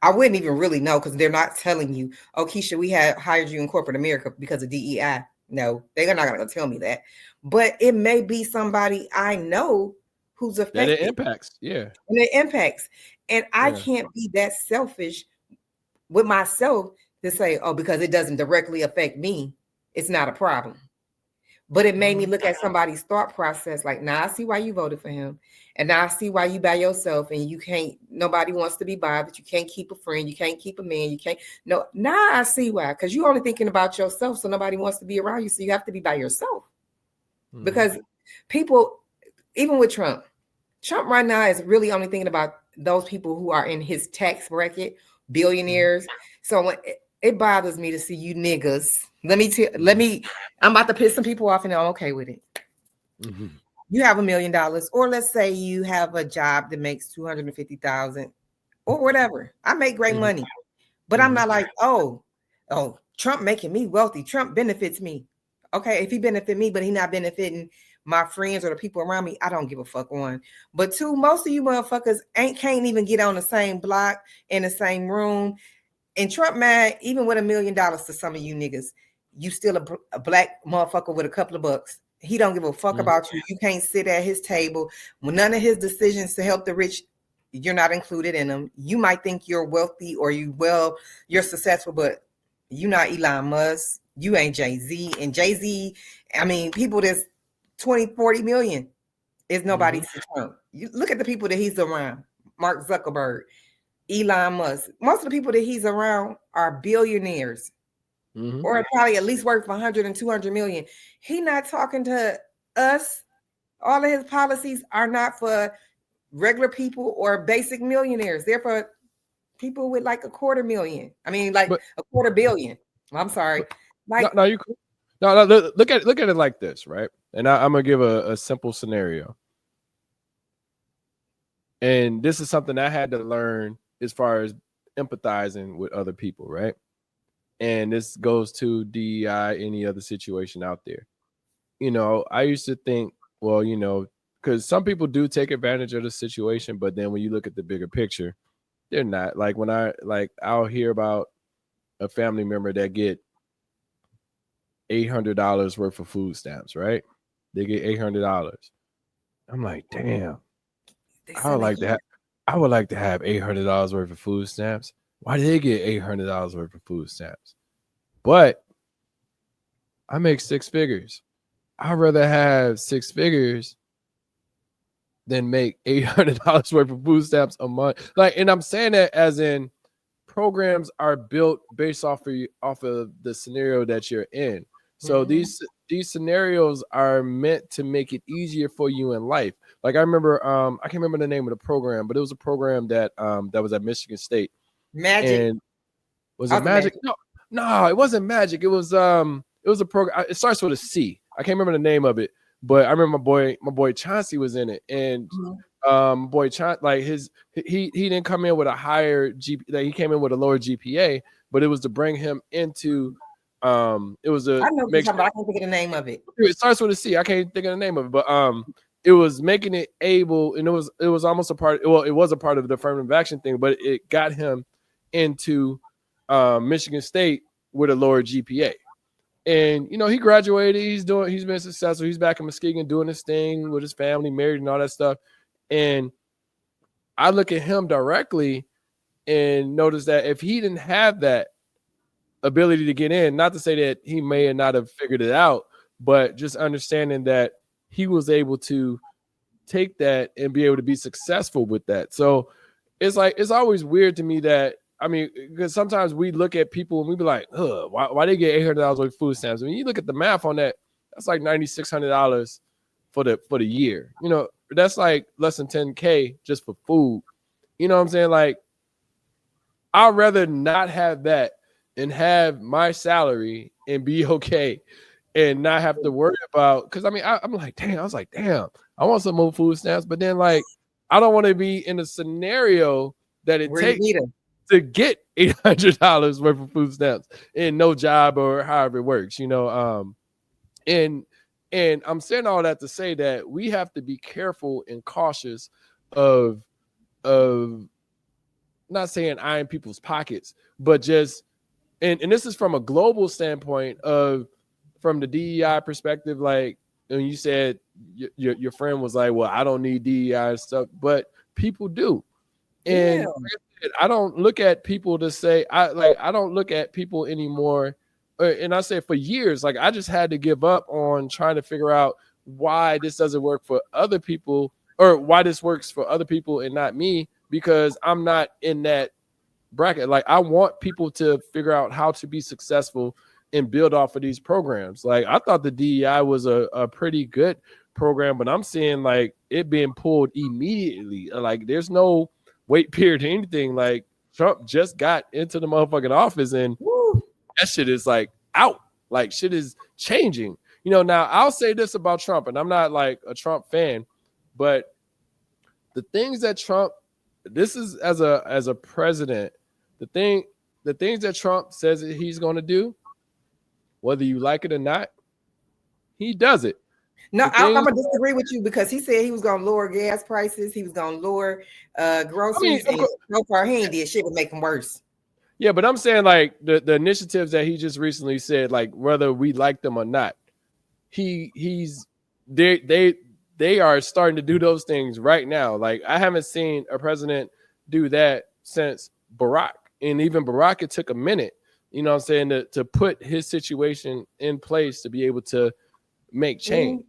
I wouldn't even really know, because they're not telling you, oh, Keshia, we hired you in corporate America because of DEI. No, they're not gonna tell me that. But it may be somebody I know who's That it affected impacts. Yeah. and it impacts. And I Yeah. can't be that selfish with myself to say, oh, because it doesn't directly affect me, it's not a problem. But it made me look at somebody's thought process like, now I see why you voted for him. And now I see why you by yourself and you can't, nobody wants to be bothered. You can't keep a friend. You can't keep a man. You can't, no, now I see why. Because you're only thinking about yourself. So nobody wants to be around you. So you have to be by yourself. Because people, even with Trump right now is really only thinking about those people who are in his tax bracket, billionaires. So when it bothers me to see you niggas. I'm about to piss some people off and I'm okay with it. You have $1 million, or let's say you have a job that makes 250,000 or whatever. I make great money, but I'm not like, oh, Trump making me wealthy. Trump benefits me. Okay, if he benefit me, but he not benefiting my friends or the people around me, I don't give a fuck. One, but two, most of you motherfuckers can't even get on the same block in the same room. And Trump, man, even with $1 million to some of you niggas, you still a black motherfucker with a couple of bucks. He don't give a fuck about you. You can't sit at his table. When none of his decisions to help the rich, you're not included in them. You might think you're wealthy or you're successful, but you're not Elon Musk. You ain't Jay-Z. And Jay-Z, I mean, people that's 20, 40 million is nobody to Trump. You look at the people that he's around. Mark Zuckerberg, Elon Musk. Most of the people that he's around are billionaires or probably at least worth 100 and 200 million. He not talking to us. All of his policies are not for regular people or basic millionaires. They're for people with like $250,000. I mean, like a $250 million. I'm sorry. Like, no, you. No, look at it like this, right? And I'm gonna give a simple scenario. And this is something I had to learn as far as empathizing with other people, right? And this goes to DEI, any other situation out there. You know, I used to think, well, you know, because some people do take advantage of the situation, but then when you look at the bigger picture, they're not. Like when I'll hear about a family member that get $800 worth of food stamps, right? They get $800. I'm like, damn, I would like to have $800 worth of food stamps. Why did they get $800 worth of food stamps? But I make six figures. I'd rather have six figures than make $800 worth of food stamps a month. Like, and I'm saying that as in programs are built based off of the scenario that you're in. So these scenarios are meant to make it easier for you in life. Like I remember, I can't remember the name of the program, but it was a program that was at Michigan State. Magic. And was it Magic? No, it wasn't Magic. It was a program. It starts with a C. I can't remember the name of it, but I remember my boy Chauncey was in it, and boy Chauncey, like he didn't come in with a higher GPA. He came in with a lower GPA, but it was to bring him into it was a I know but I can't think of the name of it. It starts with a C. I can't think of the name of it, but it was making it able, and it was almost a part. Well, it was a part of the affirmative action thing, but it got him into Michigan State with a lower GPA. And you know, he graduated. He's been successful. He's back in Muskegon doing his thing with his family, married, and all that stuff. And I look at him directly and notice that if he didn't have that ability to get in, not to say that he may not have figured it out, but just understanding that he was able to take that and be able to be successful with that. So it's like, it's always weird to me that, I mean, because sometimes we look at people and we be like, why they get $800 worth of food stamps? I mean, you look at the math on that, that's like $9,600 for the year. You know, that's like less than $10K just for food. You know what I'm saying? Like, I'd rather not have that and have my salary and be okay and not have to worry about, because I mean, I'm like, damn, I was like, damn, I want some more food stamps, but then like, I don't want to be in a scenario that it takes to get $800 worth of food stamps and no job or however it works, you know. And I'm saying all that to say that we have to be careful and cautious of not saying eyeing people's pockets, but just and this is from a global standpoint of from the DEI perspective, like when you said your friend was like, well, I don't need DEI and stuff, but people do. Yeah. And I don't look at people to say I don't look at people anymore. And I say for years, like I just had to give up on trying to figure out why this doesn't work for other people or why this works for other people and not me, because I'm not in that bracket. Like I want people to figure out how to be successful and build off of these programs. Like I thought the DEI was a pretty good program, but I'm seeing like it being pulled immediately. Like there's no wait period or anything. Like Trump just got into the motherfucking office and Woo. that shit is like out. Like shit is changing. You know, now I'll say this about Trump, and I'm not like a Trump fan, but the things that Trump, this is as a president, the things that Trump says that he's going to do, whether you like it or not, he does it. No, I'm gonna disagree with you because he said he was gonna lower gas prices, he was gonna lower groceries, and so far he ain't did shit but make them worse. Yeah, but I'm saying like the initiatives that he just recently said, like whether we like them or not, he's they are starting to do those things right now. Like I haven't seen a president do that since Barack, and even Barack, it took a minute, you know what I'm saying, to put his situation in place to be able to make change.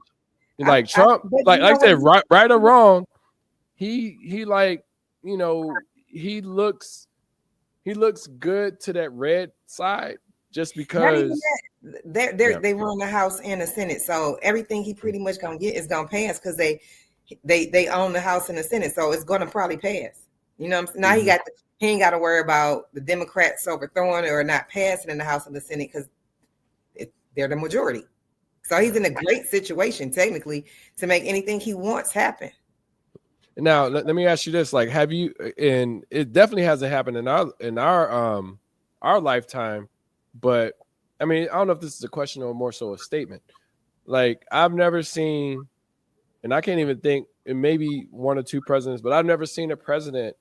Like Trump, like I said, right or wrong, he like, you know, he looks good to that red side just because they run the House and the Senate, so everything he pretty much gonna get is gonna pass because they own the House and the Senate, so it's gonna probably pass. You know what I'm saying? Now he ain't got to worry about the Democrats overthrowing it or not passing in the House and the Senate because they're the majority. So he's in a great situation technically to make anything he wants happen. Now let me ask you this: like, have you? And it definitely hasn't happened in our lifetime, but I mean, I don't know if this is a question or more so a statement. Like, I've never seen, and I can't even think, and maybe one or two presidents, but I've never seen a president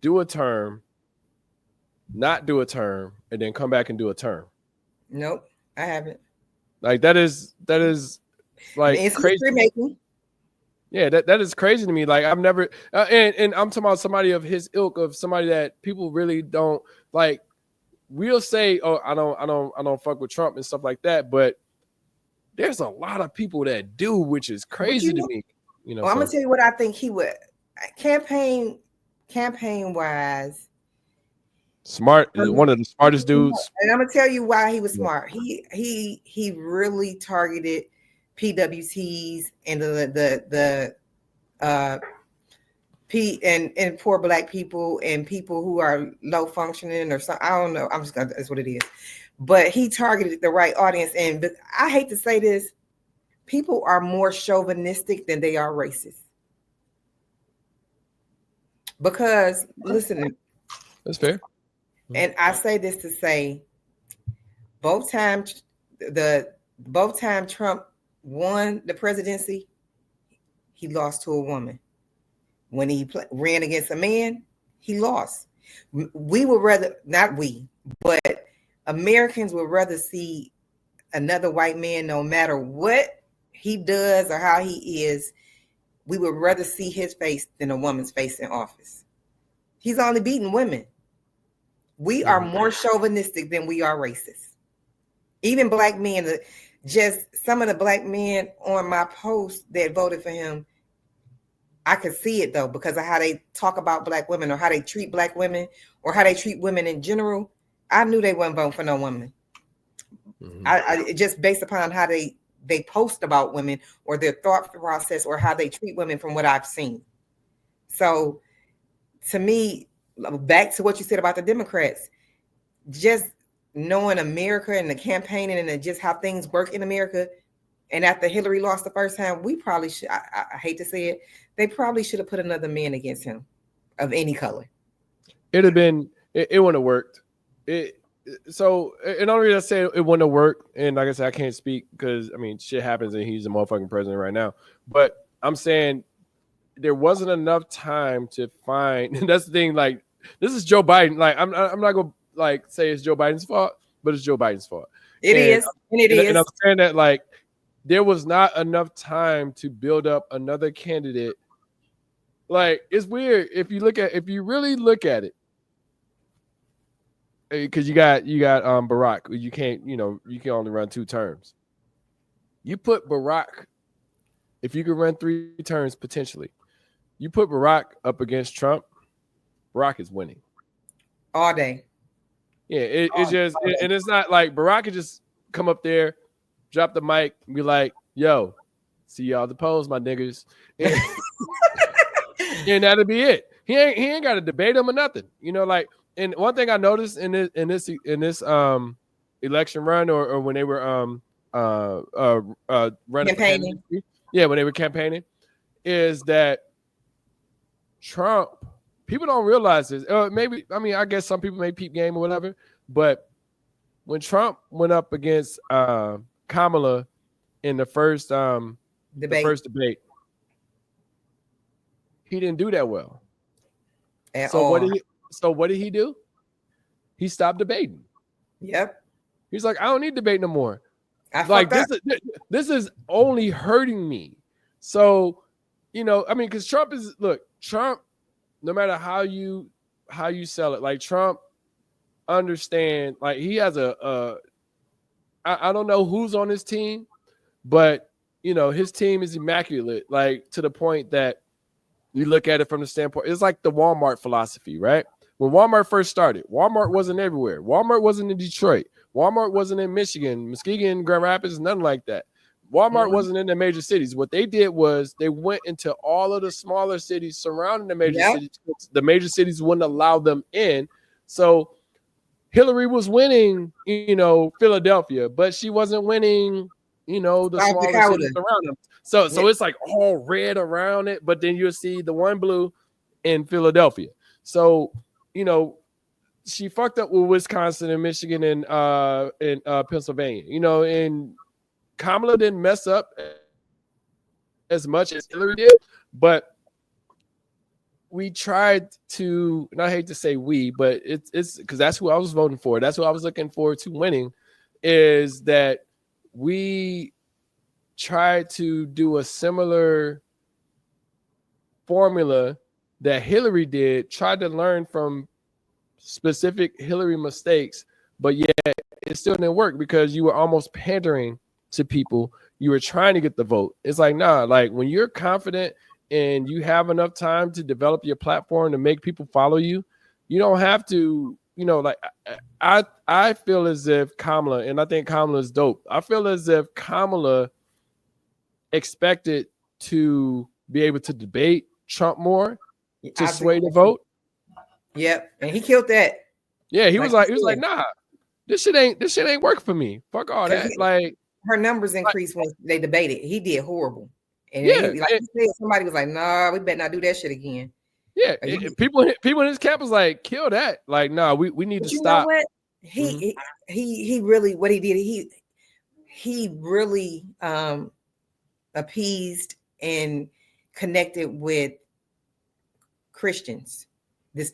do a term, not do a term, and then come back and do a term. Nope, I haven't. Like that is like it's crazy. Making. Yeah, that is crazy to me. Like I've never, and I'm talking about somebody of his ilk, of somebody that people really don't like. We'll say, oh, I don't fuck with Trump and stuff like that, but there's a lot of people that do, which is crazy to me. You know, well, I'm gonna tell you what I think he would campaign wise. Smart, one of the smartest dudes. And I'm gonna tell you why he was smart. He really targeted PWCs and the and poor black people and people who are low functioning or something. I don't know. I'm just gonna, that's what it is. But he targeted the right audience. And I hate to say this, people are more chauvinistic than they are racist. Because listen, that's fair. And I say this to say, both time Trump won the presidency, he lost to a woman. When he ran against a man, he lost. We would rather, not we, but Americans would rather see another white man, no matter what he does or how he is, we would rather see his face than a woman's face in office. He's only beating women. We are more chauvinistic than we are racist. Even black men, just some of the black men on my post that voted for him, I could see it though, because of how they talk about black women or how they treat black women or how they treat women in general. I knew they wasn't voting for no woman. I just based upon how they post about women or their thought process or how they treat women from what I've seen. So to me, back to what you said about the Democrats, just knowing America and the campaigning and just how things work in America. And after Hillary lost the first time, we probably should, I hate to say it, they probably should have put another man against him of any color. It'd have been, it wouldn't have worked. So, and only reason I say it wouldn't have worked, and like I said, I can't speak because, I mean, shit happens and he's a motherfucking president right now. But I'm saying there wasn't enough time to find, and that's the thing, like, this is Joe Biden. Like, I'm not going to, like, say it's Joe Biden's fault, but it's Joe Biden's fault. It is. And it is. And I'm saying that like there was not enough time to build up another candidate. Like it's weird if you really look at it, because you got Barack. You can't, you can only run 2 terms. You put Barack, if you could run 3 terms potentially, you put Barack up against Trump, Barack is winning all day. Yeah, it's just, and it's not like Barack could just come up there, drop the mic, and be like, "Yo, see y'all the polls, my niggas," and that'll be it. He ain't got to debate them or nothing, Like, and one thing I noticed in this election run, or when they were running campaigning, when they were campaigning, is that Trump. People don't realize this. Maybe, I mean, I guess some people may peep game or whatever. But when Trump went up against Kamala in the first debate, he didn't do that well. So what did he do? He stopped debating. Yep. He's like, I don't need debate no more. This is only hurting me. So, I mean, because Trump, no matter how you sell it, like Trump understand, like he has I don't know who's on his team, but his team is immaculate, like to the point that you look at it from the standpoint, it's like the Walmart philosophy, right? When Walmart first started, Walmart wasn't everywhere. Walmart wasn't in Detroit. Walmart wasn't in Michigan, Muskegon, Grand Rapids, nothing like that. Walmart wasn't in the major cities. What they did was they went into all of the smaller cities surrounding the major cities. The major cities wouldn't allow them in. So Hillary was winning, Philadelphia, but she wasn't winning, the smaller cities around them. So it's like all red around it, but then you'll see the one blue in Philadelphia. So, she fucked up with Wisconsin and Michigan and Pennsylvania, and Kamala didn't mess up as much as Hillary did, but we tried to, and I hate to say we, but it's because that's who I was voting for. That's who I was looking forward to winning, is that we tried to do a similar formula that Hillary did, tried to learn from specific Hillary mistakes, but yet it still didn't work because you were almost pandering to people. You were trying to get the vote. It's like, nah, like when you're confident and you have enough time to develop your platform to make people follow you, you don't have to, like I feel as if Kamala, and I think Kamala is dope. I feel as if Kamala expected to be able to debate Trump more to sway the vote. Yep. And he killed that. Yeah, he was like, nah, this shit ain't work for me. Fuck all that. Like her numbers increased when they debated. He did horrible. And he said, somebody was like, nah, we better not do that shit again. Yeah. People in his camp was like, kill that. Like, nah, we need to stop. Know what? He really, what he did, he really appeased and connected with Christians. This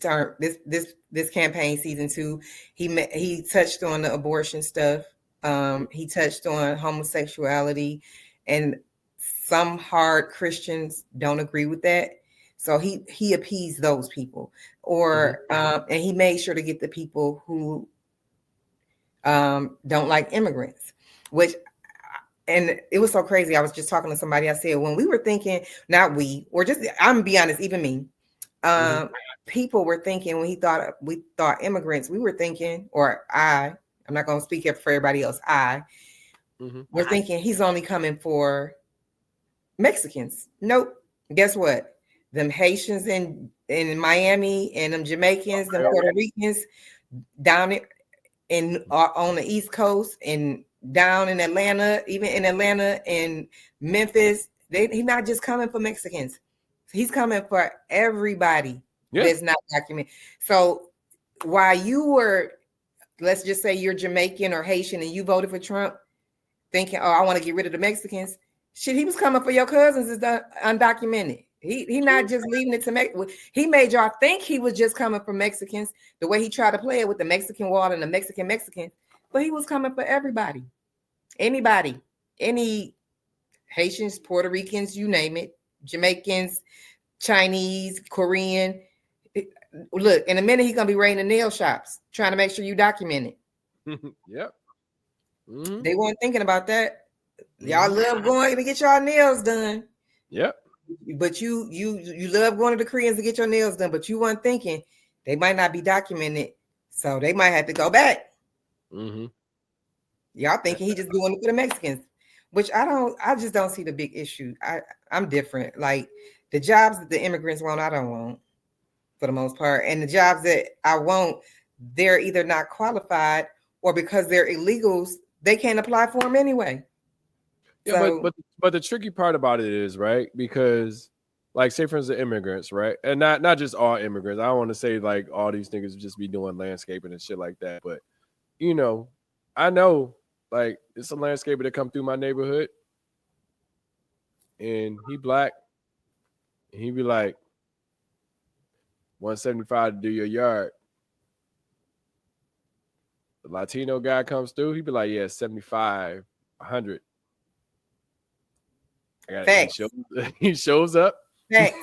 campaign season 2, he touched on the abortion stuff. He touched on homosexuality, and some hard Christians don't agree with that. So he appeased those people, and he made sure to get the people who don't like immigrants, and it was so crazy. I was just talking to somebody. I said, when we were thinking, I'm gonna be honest, even me, people were thinking when we thought immigrants, we were thinking, or I'm not going to speak for everybody else. We're thinking he's only coming for Mexicans. Nope. Guess what? Them Haitians in Miami and them Jamaicans, them Puerto Ricans down on the East Coast and down in Atlanta, even in Atlanta and Memphis, he's not just coming for Mexicans. He's coming for everybody that's not documented. So while you were, let's just say you're Jamaican or Haitian and you voted for Trump, thinking, oh, I want to get rid of the Mexicans. Shit, he was coming for your cousins is undocumented. He not just leaving it to Mexico. He made y'all think he was just coming for Mexicans. The way he tried to play it with the Mexican wall and the Mexican. but he was coming for everybody, anybody, any Haitians, Puerto Ricans, you name it, Jamaicans, Chinese, Korean. Look, in a minute, he's gonna be raiding the nail shops, trying to make sure you document it. Yep. Mm-hmm. They weren't thinking about that. Y'all love going to get y'all nails done. Yep. But you love going to the Koreans to get your nails done, but you weren't thinking they might not be documented, so they might have to go back. Mm-hmm. Y'all thinking he just doing it for the Mexicans, which I just don't see the big issue. I'm different. Like the jobs that the immigrants want, I don't want for the most part. And the jobs that I want, they're either not qualified or because they're illegals, they can't apply for them anyway. Yeah, So, but the tricky part about it is, right, because like say for instance immigrants, right? And not just all immigrants. I don't want to say like all these niggas just be doing landscaping and shit like that, but you know, I know like it's a landscaper that come through my neighborhood and he black and he be like 175 to do your yard. The Latino guy comes through, he be like, yeah, 75, 100. He shows up. Facts.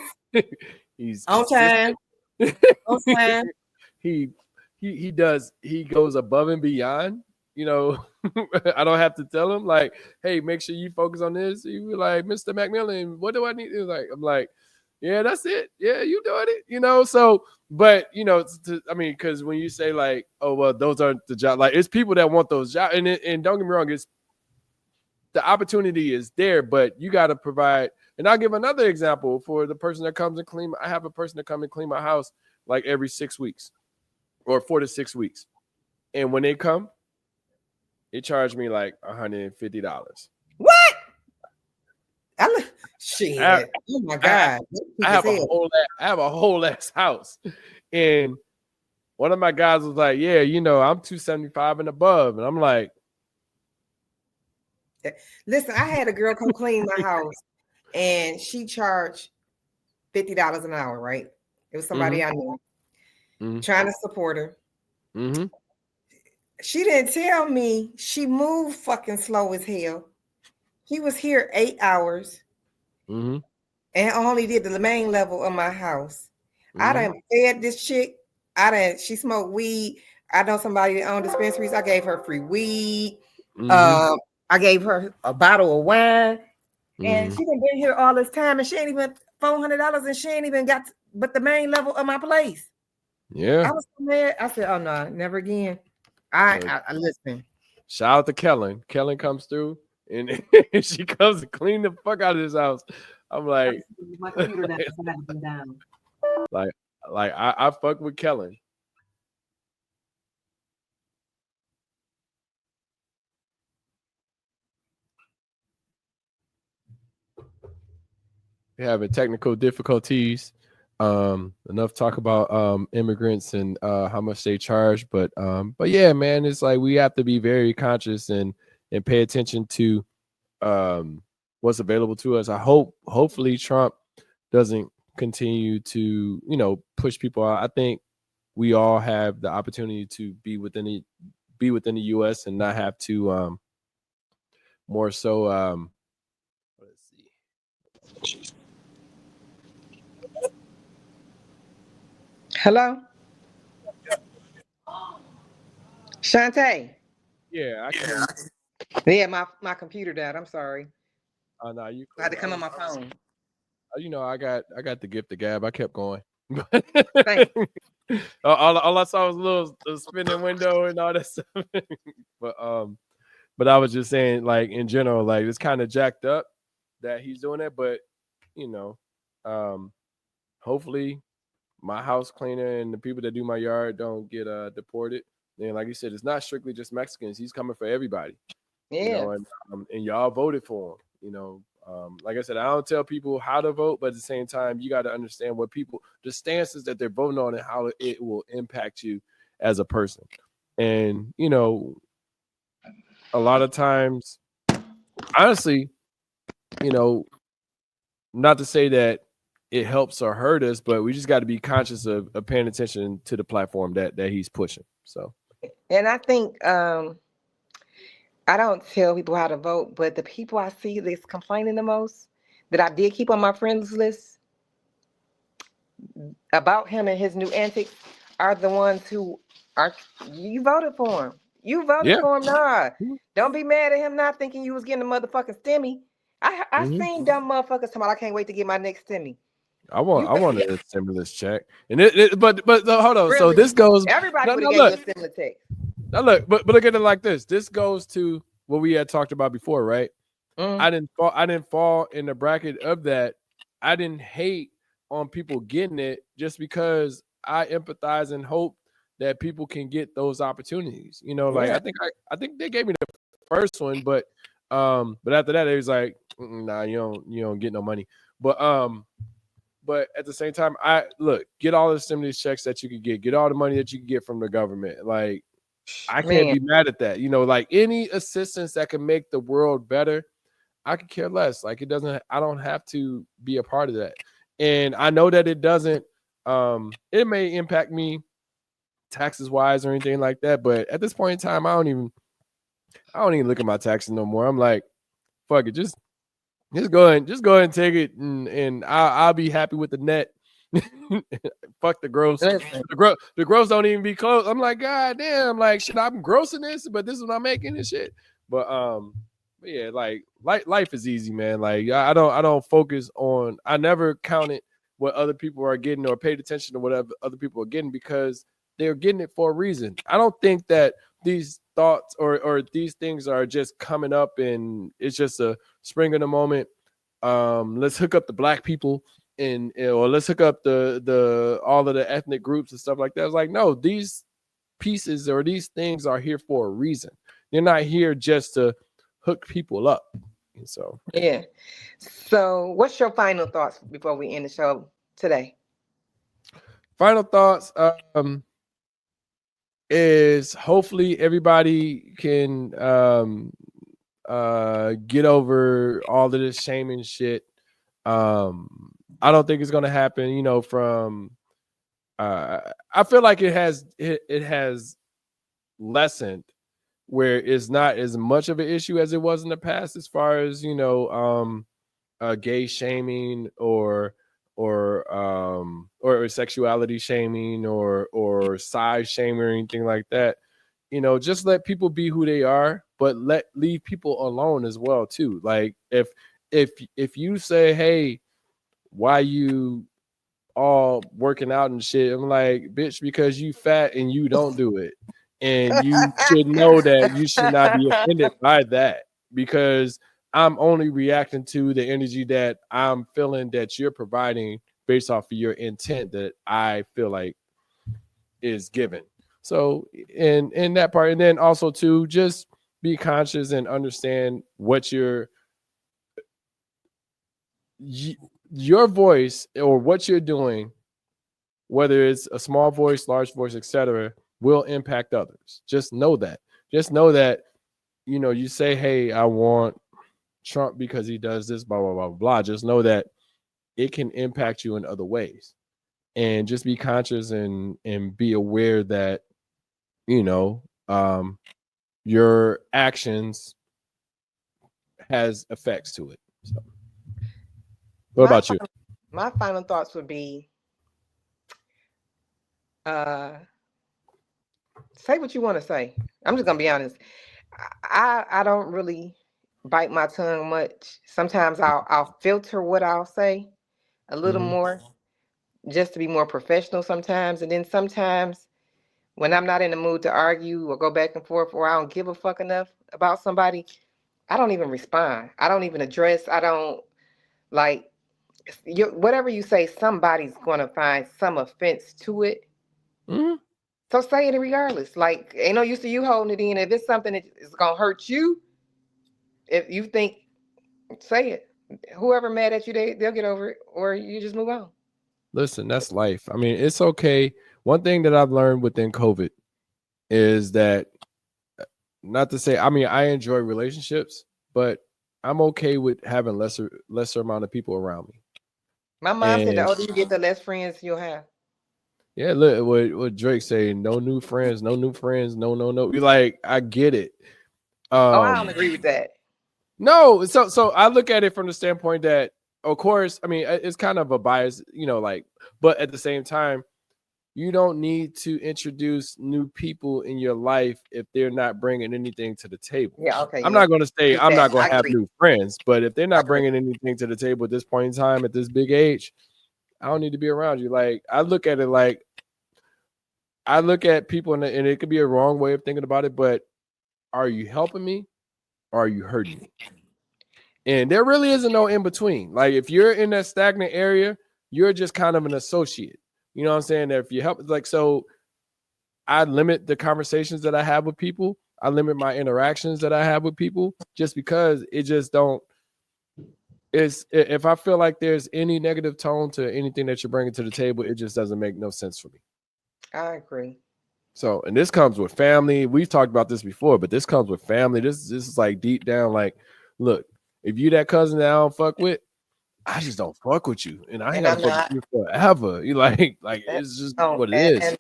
He's on time. On time. He goes above and beyond. You know, I don't have to tell him like, hey, make sure you focus on this. He be like, Mr. McMillan, what do I need? I'm like, yeah, that's it. Yeah, you doing it. You know, so but you know, I mean, because when you say like, oh well, those aren't the jobs. Like, it's people that want those jobs, and don't get me wrong, it's the opportunity is there, but you got to provide. And I'll give another example for the person that comes and clean. I have a person that come and clean my house like every 6 weeks or 4 to 6 weeks. And when they come, they charge me like $150. What? Shit. Oh my God. I have a whole ass house. And one of my guys was like, yeah, you know, I'm 275 and above. And I'm like, listen, I had a girl come clean my house and she charged $50 an hour, right? It was somebody I knew trying to support her. Mm-hmm. She didn't tell me she moved fucking slow as hell. She was here 8 hours and only did the main level of my house. I done fed this chick. She smoked weed. I know somebody that owned dispensaries. I gave her free weed. I gave her a bottle of wine, and she done been here all this time, and she ain't even $400, and she ain't even got but the main level of my place. Yeah, I was so mad. I said, "Oh no, never again." I listen. Shout out to Kellen. Kellen comes through, and she comes to clean the fuck out of this house. I'm like, my computer down. Like I fuck with Kellen. We're having technical difficulties. Enough talk about immigrants and how much they charge, but yeah, man, it's like we have to be very conscious and pay attention to what's available to us. Hopefully Trump doesn't continue to, you know, push people out. I think we all have the opportunity to be within the US and not have to more so let's see. Hello? Shantae. Yeah, I can. Yeah, my computer died. I'm sorry. Oh no, you I had to come on my phone. You know, I got the gift of gab. I kept going. Thanks. all I saw was a little spinning window and all that stuff. But I was just saying, like in general, like it's kind of jacked up that he's doing it. But you know, hopefully my house cleaner and the people that do my yard don't get deported. And like you said, it's not strictly just Mexicans. He's coming for everybody. Yeah. You know, and y'all voted for him. You know, like I said, I don't tell people how to vote, but at the same time, you got to understand what the stances that they're voting on and how it will impact you as a person. And, you know, a lot of times, honestly, you know, not to say that it helps or hurt us, but we just got to be conscious of paying attention to the platform that he's pushing. So, and I think I don't tell people how to vote, but the people I see that's complaining the most that I did keep on my friends list about him and his new antics are the ones who are you voted for him. You voted Yeah. for him, nah. Don't be mad at him not thinking you was getting a motherfucking stimmy. I Mhm. seen dumb motherfuckers talking about I can't wait to get my next stimmy. I You want a stimulus check, and but hold on. So really this goes everybody no would no have gave you look a stimulus text. now look, but look at it like this. This goes to what we had talked about before, right? Mm. I didn't fall in the bracket of that. I didn't hate on people getting it just because I empathize and hope that people can get those opportunities. You know, like Yeah. I think they gave me the first one, but after that it was like, nah, you don't get no money. But at the same time, I look, get all the stimulus checks that you could get all the money that you can get from the government. Like I can't Man. be mad at that. You know, like any assistance that can make the world better, I could care less. Like it doesn't, I don't have to be a part of that. And I know that it doesn't, it may impact me taxes wise or anything like that. But at this point in time, I don't even look at my taxes no more. I'm like, fuck it, just go ahead and take it, and I'll be happy with the net. Fuck the gross. Listen. The gross don't even be close. I'm like, God damn, like shit, I'm grossing this, but this is what I'm making and shit. But yeah, like life is easy, man. Like I don't focus on. I never counted what other people are getting or paid attention to whatever other people are getting because they're getting it for a reason. I don't think that these thoughts or these things are just coming up and it's just a spring in the moment. Let's hook up the black people and or let's hook up the all of the ethnic groups and stuff like that. It's like, no, these pieces or these things are here for a reason. They're not here just to hook people up. And so Yeah. So what's your final thoughts before we end the show today? final thoughts is hopefully everybody can get over all of this shaming shit. I don't think it's gonna happen, you know, from I feel like it has lessened where it's not as much of an issue as it was in the past as far as, you know, gay shaming or sexuality shaming or size shaming or anything like that. You know, just let people be who they are, but leave people alone as well too. Like if you say, hey, why you all working out and shit, I'm like, bitch, because you fat and you don't do it. And you should know that you should not be offended by that because I'm only reacting to the energy that I'm feeling that you're providing based off of your intent that I feel like is given. So in that part, and then also to just be conscious and understand what your voice or what you're doing, whether it's a small voice, large voice, etc., will impact others. Just know that. Just know that, you know, you say, hey, I want Trump because he does this, blah, blah, blah, blah. Just know that it can impact you in other ways. And just be conscious and be aware that, you know, your actions has effects to it. So, what about you? My final thoughts would be say what you want to say. I'm just gonna be honest. I don't really bite my tongue much. Sometimes I'll filter what I'll say a little Mm-hmm. more just to be more professional sometimes. And then sometimes when I'm not in the mood to argue or go back and forth or I don't give a fuck enough about somebody, I don't even respond. I don't even address. I don't like whatever you say, somebody's gonna find some offense to it. Mm-hmm. So say it regardless. Like, ain't no use to you holding it in. If it's something that is gonna hurt you, if you think, say it. Whoever mad at you, they'll get over it, or you just move on. Listen, that's life. I mean, it's okay. One thing that I've learned within COVID is that, not to say, I mean, I enjoy relationships, but I'm okay with having lesser amount of people around me. My mom said the And older you get, the less friends you'll have. yeah, look what Drake say, no new friends, no new friends, no. Like, I get it. I don't agree with that. No, so I look at it from the standpoint that, of course, I mean, it's kind of a bias, like, but at the same time, you don't need to introduce new people in your life if they're not bringing anything to the table. Yeah, okay. I'm not going to say I'm not going to have agree. new friends, but if they're not bringing anything to the table at this point in time, at this big age, I don't need to be around you. Like, I look at it like, I look at people, and it could be a wrong way of thinking about it, but are you helping me or are you hurting me? And there really isn't no in between. Like, if you're in that stagnant area, you're just kind of an associate. You know what I'm saying? If you help, like, so I limit the conversations that I have with people. I limit my interactions that I have with people just because it just don't. If I feel like there's any negative tone to anything that you're bringing to the table, it just doesn't make no sense for me. I agree. So, and this comes with family. We've talked about this before, but this comes with family. This is like deep down, like, look, if you that cousin that I don't fuck with, I just don't fuck with you, and I ain't gonna fuck with you forever. You like it's just what it is.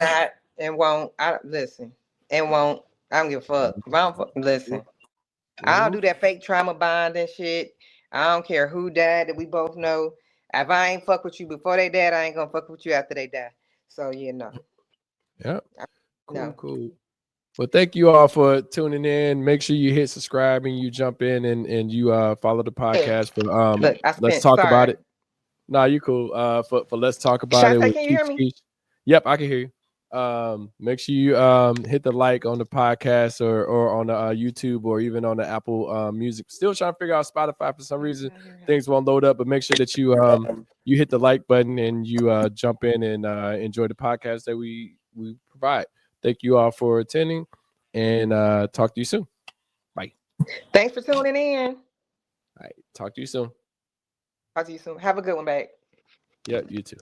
And won't. I listen. And won't. I don't give a fuck. If I don't listen. I don't do that fake trauma bonding shit. I don't care who died that we both know. If I ain't fuck with you before they died, I ain't gonna fuck with you after they die. So Yeah. Cool. Well, thank you all for tuning in. Make sure you hit subscribe and you jump in and you follow the podcast for Look, Let's Talk About It. Nah, you cool. For Let's Talk About It. Can you hear me? Yep, I can hear you. Make sure you hit the like on the podcast or on the YouTube or even on the Apple Music. Still trying to figure out Spotify for some reason. Things won't load up, but make sure that you you hit the like button and you jump in and enjoy the podcast that we provide. Thank you all for attending, and talk to you soon. Bye. Thanks for tuning in. All right, talk to you soon. Talk to you soon. Have a good one, babe. Yeah, you too.